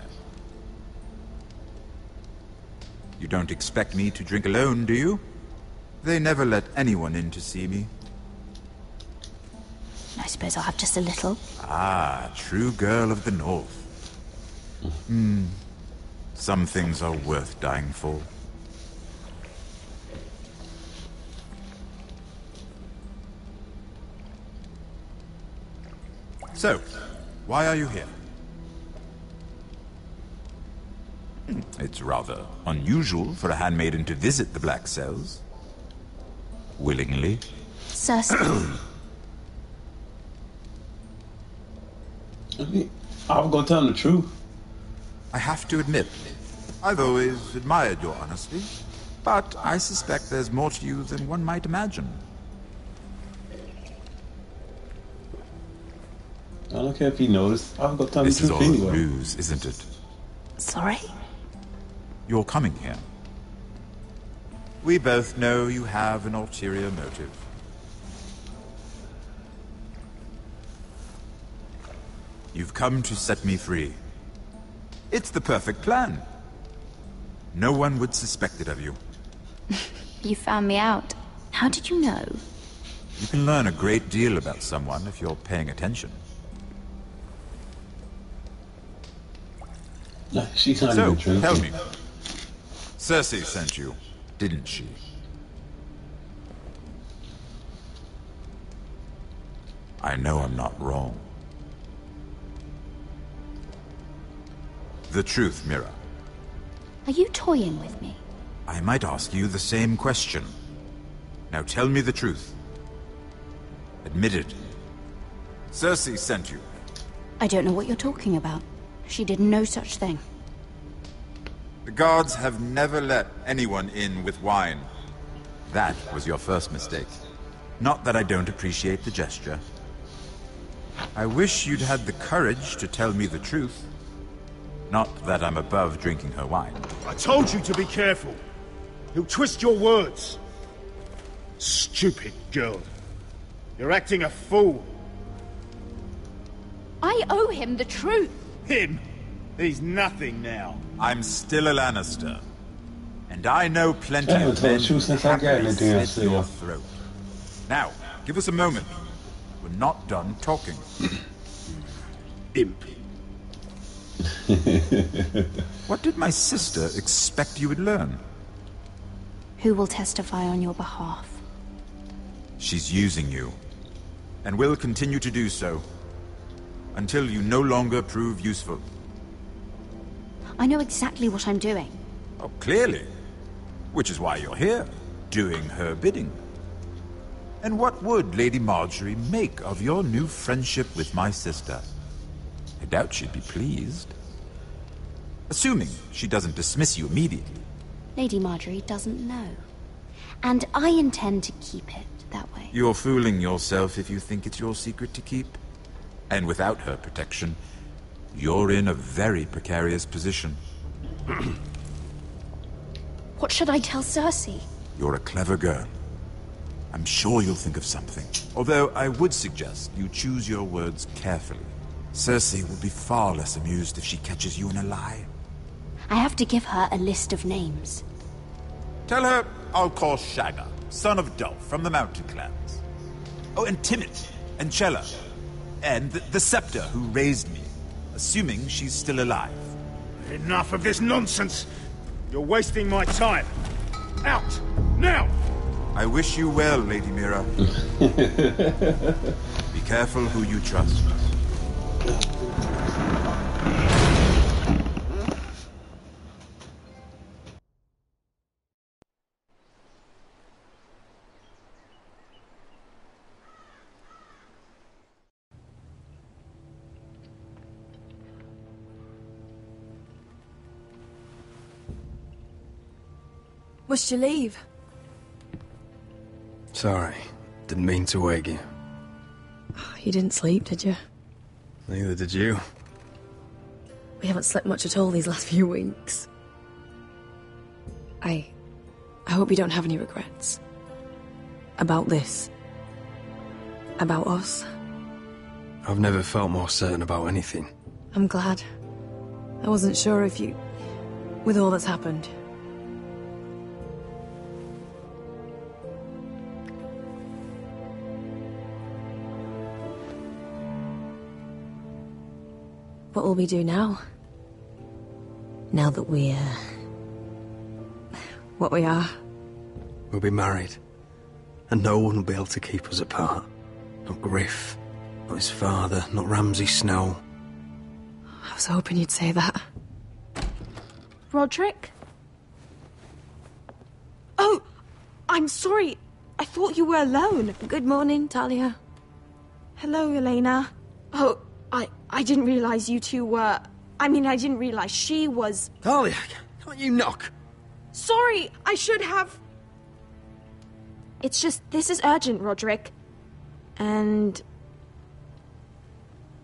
S21: You don't expect me to drink alone, do you? They never let anyone in to see me.
S3: I suppose I'll have just a little.
S21: Ah, true girl of the North. Some things are worth dying for. So, why are you here? It's rather unusual for a handmaiden to visit the Black Cells. Willingly.
S3: Cersei.
S1: I'm gonna tell him the truth.
S21: I have to admit, I've always admired your honesty, but I suspect there's more to you than one might imagine.
S1: I don't care if he knows. I'm gonna tell him
S21: This
S1: the
S21: is
S1: truth
S21: all a
S1: anyway.
S21: ruse, isn't it?
S3: Sorry?
S21: You're coming here. We both know you have an ulterior motive. You've come to set me free. It's the perfect plan. No one would suspect it of you.
S3: You found me out. How did you know?
S21: You can learn a great deal about someone if you're paying attention.
S1: She can't
S21: So,
S1: even drink
S21: tell
S1: it.
S21: me. Cersei sent you, didn't she? I know I'm not wrong. The truth, Mira.
S3: Are you toying with me?
S21: I might ask you the same question. Now tell me the truth. Admit it. Cersei sent you.
S3: I don't know what you're talking about. She did no such thing.
S21: The guards have never let anyone in with wine. That was your first mistake. Not that I don't appreciate the gesture. I wish you'd had the courage to tell me the truth. Not that I'm above drinking her wine.
S7: I told you to be careful. He'll twist your words. Stupid girl. You're acting a fool.
S3: I owe him the truth.
S7: Him? He's nothing now.
S21: I'm still a Lannister. And I know plenty
S1: I haven't
S21: of
S1: told
S21: men
S1: you
S21: who
S1: since I got in
S21: happily
S1: the damn
S21: slit your
S1: cell.
S21: throat. Now, give us a moment. We're not done talking.
S7: Imp.
S21: What did my sister expect you would learn?
S3: Who will testify on your behalf?
S21: She's using you. And will continue to do so. Until you no longer prove useful.
S3: I know exactly what I'm doing.
S21: Oh, clearly. Which is why you're here, doing her bidding. And what would Lady Marjorie make of your new friendship with my sister? I doubt she'd be pleased. Assuming she doesn't dismiss you immediately.
S3: Lady Marjorie doesn't know. And I intend to keep it that way.
S21: You're fooling yourself if you think it's your secret to keep. And without her protection, you're in a very precarious position.
S3: What should I tell Cersei?
S21: You're a clever girl. I'm sure you'll think of something. Although I would suggest you choose your words carefully. Cersei will be far less amused if she catches you in a lie.
S3: I have to give her a list of names.
S21: Tell her I'll call Shagga, son of Dolph, from the Mountain Clans. Oh, and Timett, and Chella, and the Scepter who raised me, assuming she's still alive.
S7: Enough of this nonsense! You're wasting my time! Out! Now!
S21: I wish you well, Lady Mira. Be careful who you trust.
S2: Must you leave?
S8: Sorry, didn't mean to wake you.
S2: You didn't sleep, did you?
S8: Neither did you.
S2: We haven't slept much at all these last few weeks. I hope you don't have any regrets. About this. About us.
S8: I've never felt more certain about anything.
S2: I'm glad. I wasn't sure if you... with all that's happened. What will we do now? Now that we're... what we are?
S8: We'll be married. And no one will be able to keep us apart. Not Griff, not his father, not Ramsay Snow.
S2: I was hoping you'd say that.
S12: Roderick? Oh, I'm sorry. I thought you were alone.
S2: Good morning, Talia.
S12: Hello, Elena. Oh, I didn't realize you two were... I mean, I didn't realize she was...
S8: Talia, can't you knock?
S12: Sorry, I should have... It's just, this is urgent, Roderick. And...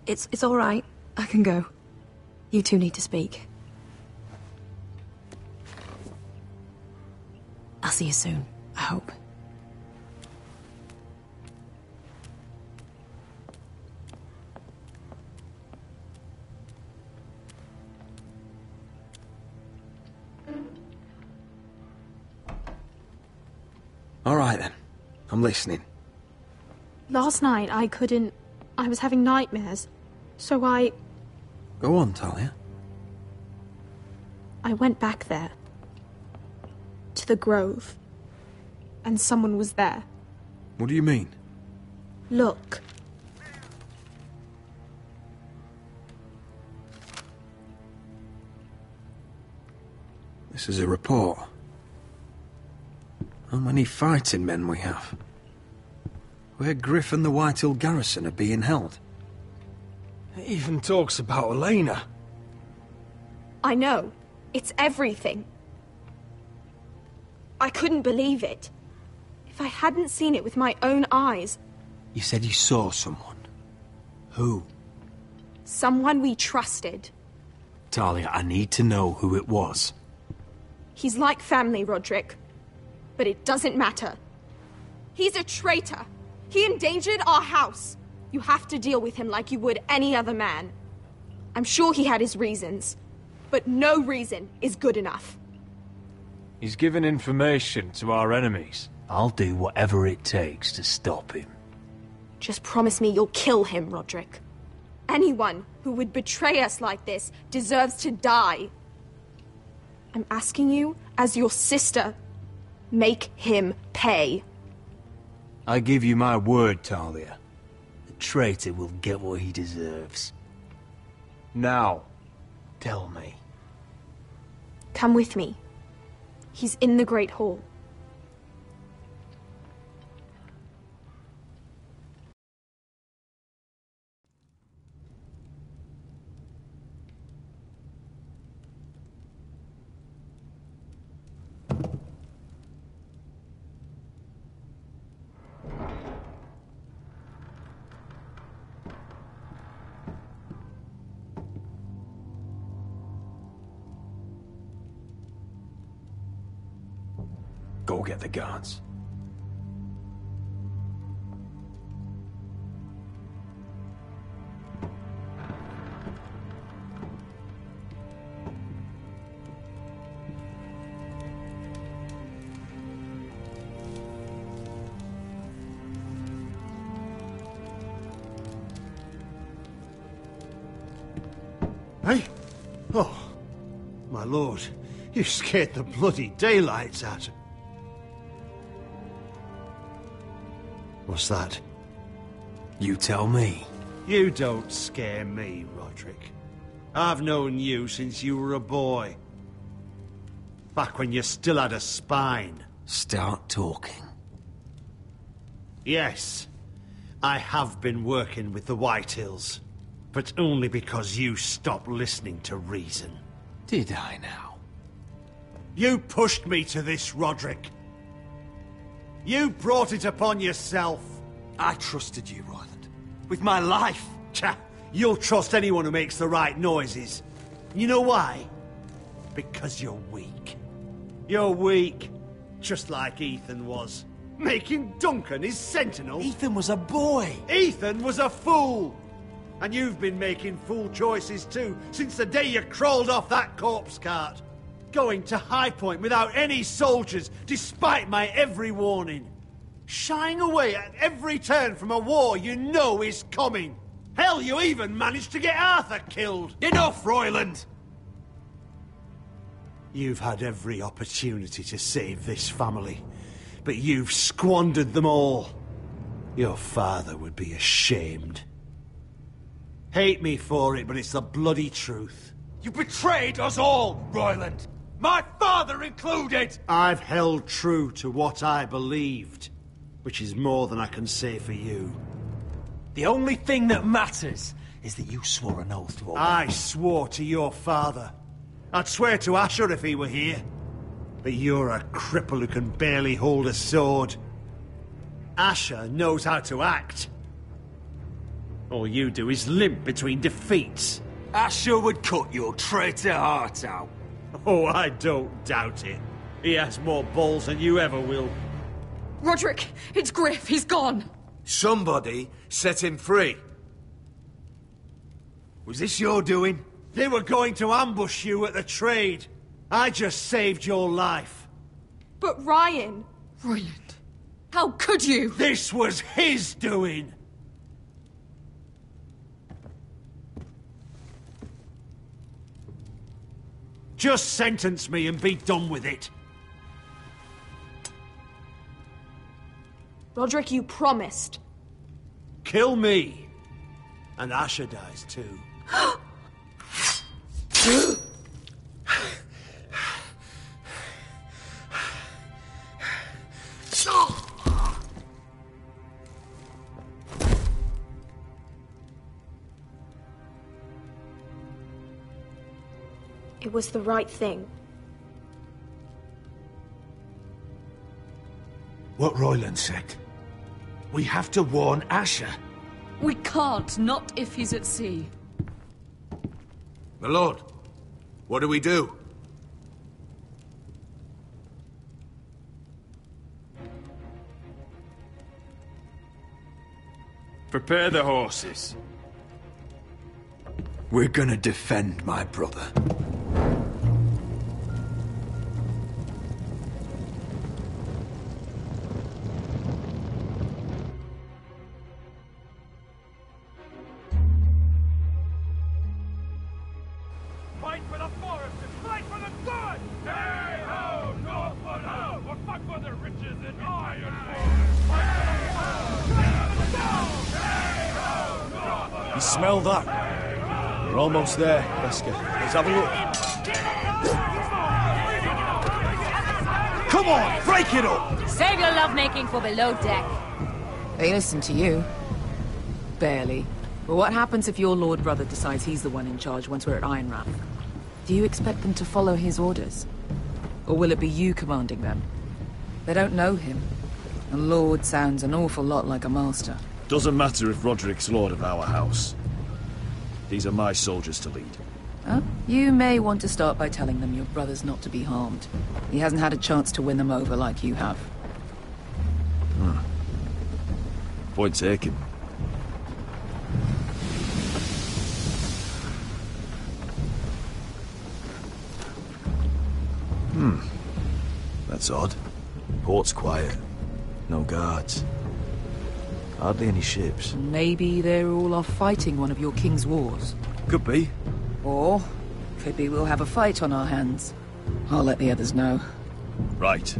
S2: It's all right. I can go. You two need to speak. I'll see you soon, I hope.
S14: I'm listening.
S4: Last night I couldn't... I was having nightmares. So I
S14: Go on, Talia.
S4: went back there. To the grove. And someone was there.
S14: What do you mean?
S4: Look.
S14: This is a report. How many fighting men we have? Where Griff and the Whitehill garrison are being held.
S8: It even talks about Elena.
S4: I know. It's everything. I couldn't believe it. If I hadn't seen it with my own eyes...
S14: You said you saw someone. Who?
S4: Someone we trusted.
S14: Talia, I need to know who it was.
S4: He's like family, Roderick. But it doesn't matter. He's a traitor. He endangered our house. You have to deal with him like you would any other man. I'm sure he had his reasons. But no reason is good enough.
S22: He's given information to our enemies.
S18: I'll do whatever it takes to stop him.
S4: Just promise me you'll kill him, Roderick. Anyone who would betray us like this deserves to die. I'm asking you, as your sister, make him pay.
S18: I give you my word, Talia. The traitor will get what he deserves. Now, tell me.
S4: Come with me. He's in the Great Hall.
S14: Go get the guards.
S9: Hey? Oh, my lord, you scared the bloody daylights out of... What's that?
S14: You tell me.
S9: You don't scare me, Roderick. I've known you since you were a boy. Back when you still had a spine.
S14: Start talking.
S9: Yes, I have been working with the Whitehills, but only because you stopped listening to reason.
S14: Did I now?
S9: You pushed me to this, Roderick. You brought it upon yourself.
S14: I trusted you, Royland. With my life.
S9: Cha, you'll trust anyone who makes the right noises. You know why? Because you're weak. You're weak. Just like Ethan was. Making Duncan his sentinel.
S14: Ethan was a boy.
S9: Ethan was a fool. And you've been making fool choices too, since the day you crawled off that corpse cart. Going to High Point without any soldiers, despite my every warning. Shying away at every turn from a war you know is coming. Hell, you even managed to get Arthur killed.
S14: Enough, Royland!
S9: You've had every opportunity to save this family, but you've squandered them all. Your father would be ashamed. Hate me for it, but it's the bloody truth.
S14: You betrayed us all, Royland! My father included!
S9: I've held true to what I believed, which is more than I can say for you.
S18: The only thing that matters is that you swore an oath to obey.
S9: I swore to your father. I'd swear to Asher if he were here. But you're a cripple who can barely hold a sword. Asher knows how to act. All you do is limp between defeats.
S18: Asher would cut your traitor heart out.
S9: Oh, I don't doubt it. He has more balls than you ever will.
S2: Roderick, it's Griff. He's gone.
S9: Somebody set him free. Was this your doing? They were going to ambush you at the trade. I just saved your life.
S4: But Ryan...
S2: Royland.
S10: How could you?
S7: This was his doing! Just sentence me and be done with it.
S4: Roderick, you promised.
S7: Kill me. And Asher dies too.
S4: It was the right thing.
S9: What Royland said. We have to warn Asher.
S10: We can't, not if he's at sea.
S9: My lord, what do we do?
S5: Prepare the horses.
S8: We're gonna defend my brother.
S7: Fight for the forest and fight for the good! Hey ho, Northwood ho! We'll fight for the riches and iron!
S6: You smell that? We're almost there, Beskar. Let's have a look. Come on, break it up!
S16: Save your lovemaking for below deck.
S10: They listen to you. Barely. But what happens if your lord brother decides he's the one in charge once we're at Ironrath? Do you expect them to follow his orders? Or will it be you commanding them? They don't know him. A lord sounds an awful lot like a master.
S6: Doesn't matter if Roderick's lord of our house. These are my soldiers to lead.
S10: Huh? You may want to start by telling them your brother's not to be harmed. He hasn't had a chance to win them over like you have.
S6: Point taken. That's odd. Port's quiet. No guards. Hardly any ships.
S10: Maybe they're all off fighting one of your king's wars.
S6: Could be.
S10: Or could be we'll have a fight on our hands. I'll let the others know.
S6: Right.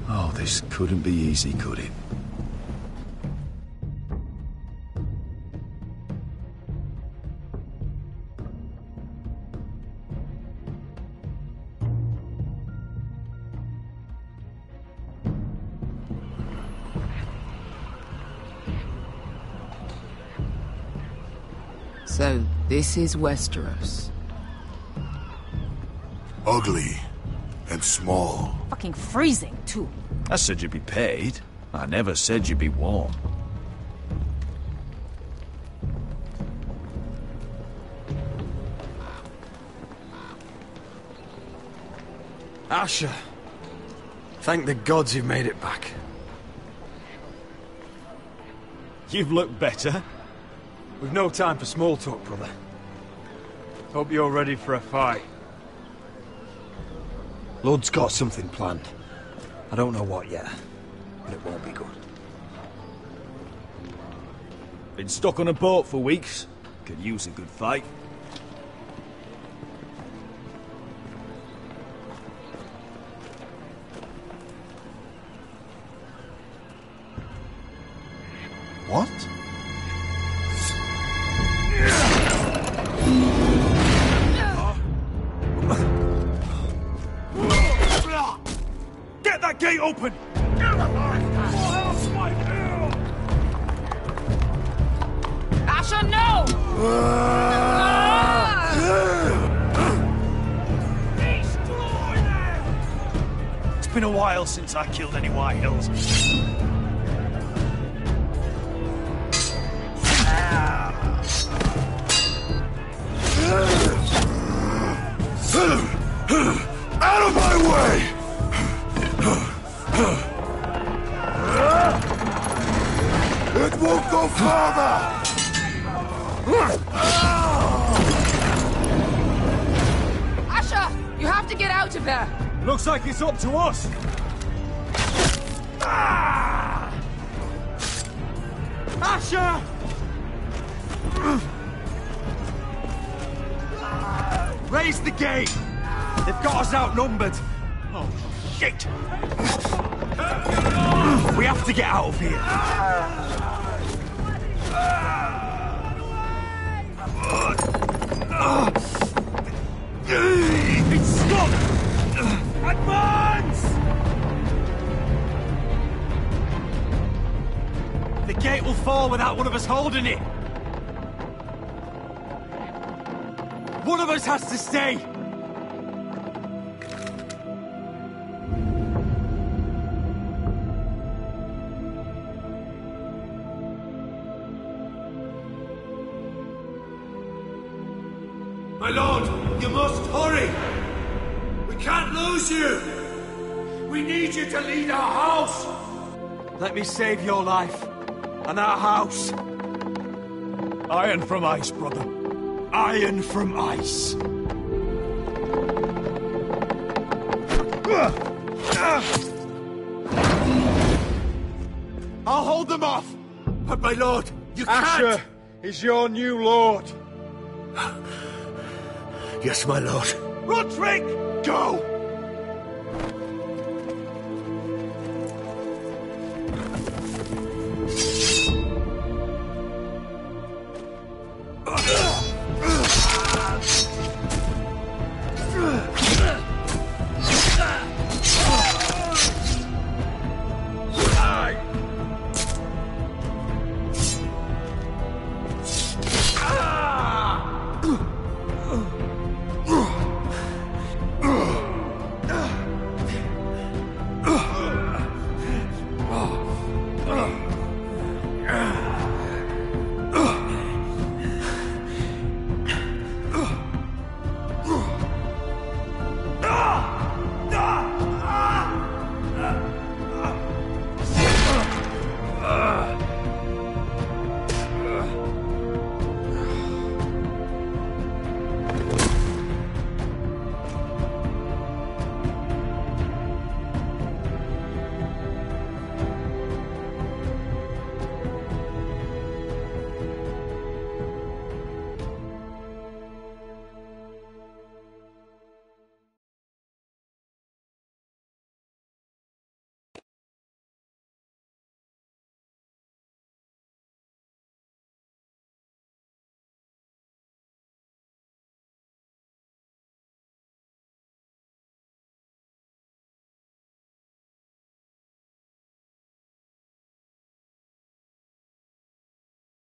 S6: Oh, this couldn't be easy, could it?
S10: So, this is Westeros.
S17: Ugly and small.
S16: Fucking freezing, too.
S6: I said you'd be paid. I never said you'd be warm.
S8: Asher. Thank the gods you've made it back.
S22: You've looked better. We've no time for small talk, brother. Hope you're ready for a fight.
S14: Lord's got something planned. I don't know what yet, but it won't be good.
S6: Been stuck on a boat for weeks. Could use a good fight.
S17: What?
S7: Get that gate open!
S16: Asher, no!
S7: It's been a while since I killed any White Hills.
S17: Out of my way! It won't go farther!
S10: Asher! You have to get out of there!
S7: Looks like it's up to us! Ah! Asher! Raise the gate! They've got us outnumbered! Oh, shit! We have to get out of here! It's stuck! Advance! The gate will fall without one of us holding it! One of us has to stay!
S9: My lord, you must hurry! We can't lose you! We need you to lead our house!
S7: Let me save your life, and our house. Iron from ice, brother. Iron from ice. I'll hold them off!
S9: But my lord, you
S7: Asher
S9: can't!
S7: is your new lord.
S9: Yes, my lord.
S7: Roderick! Go!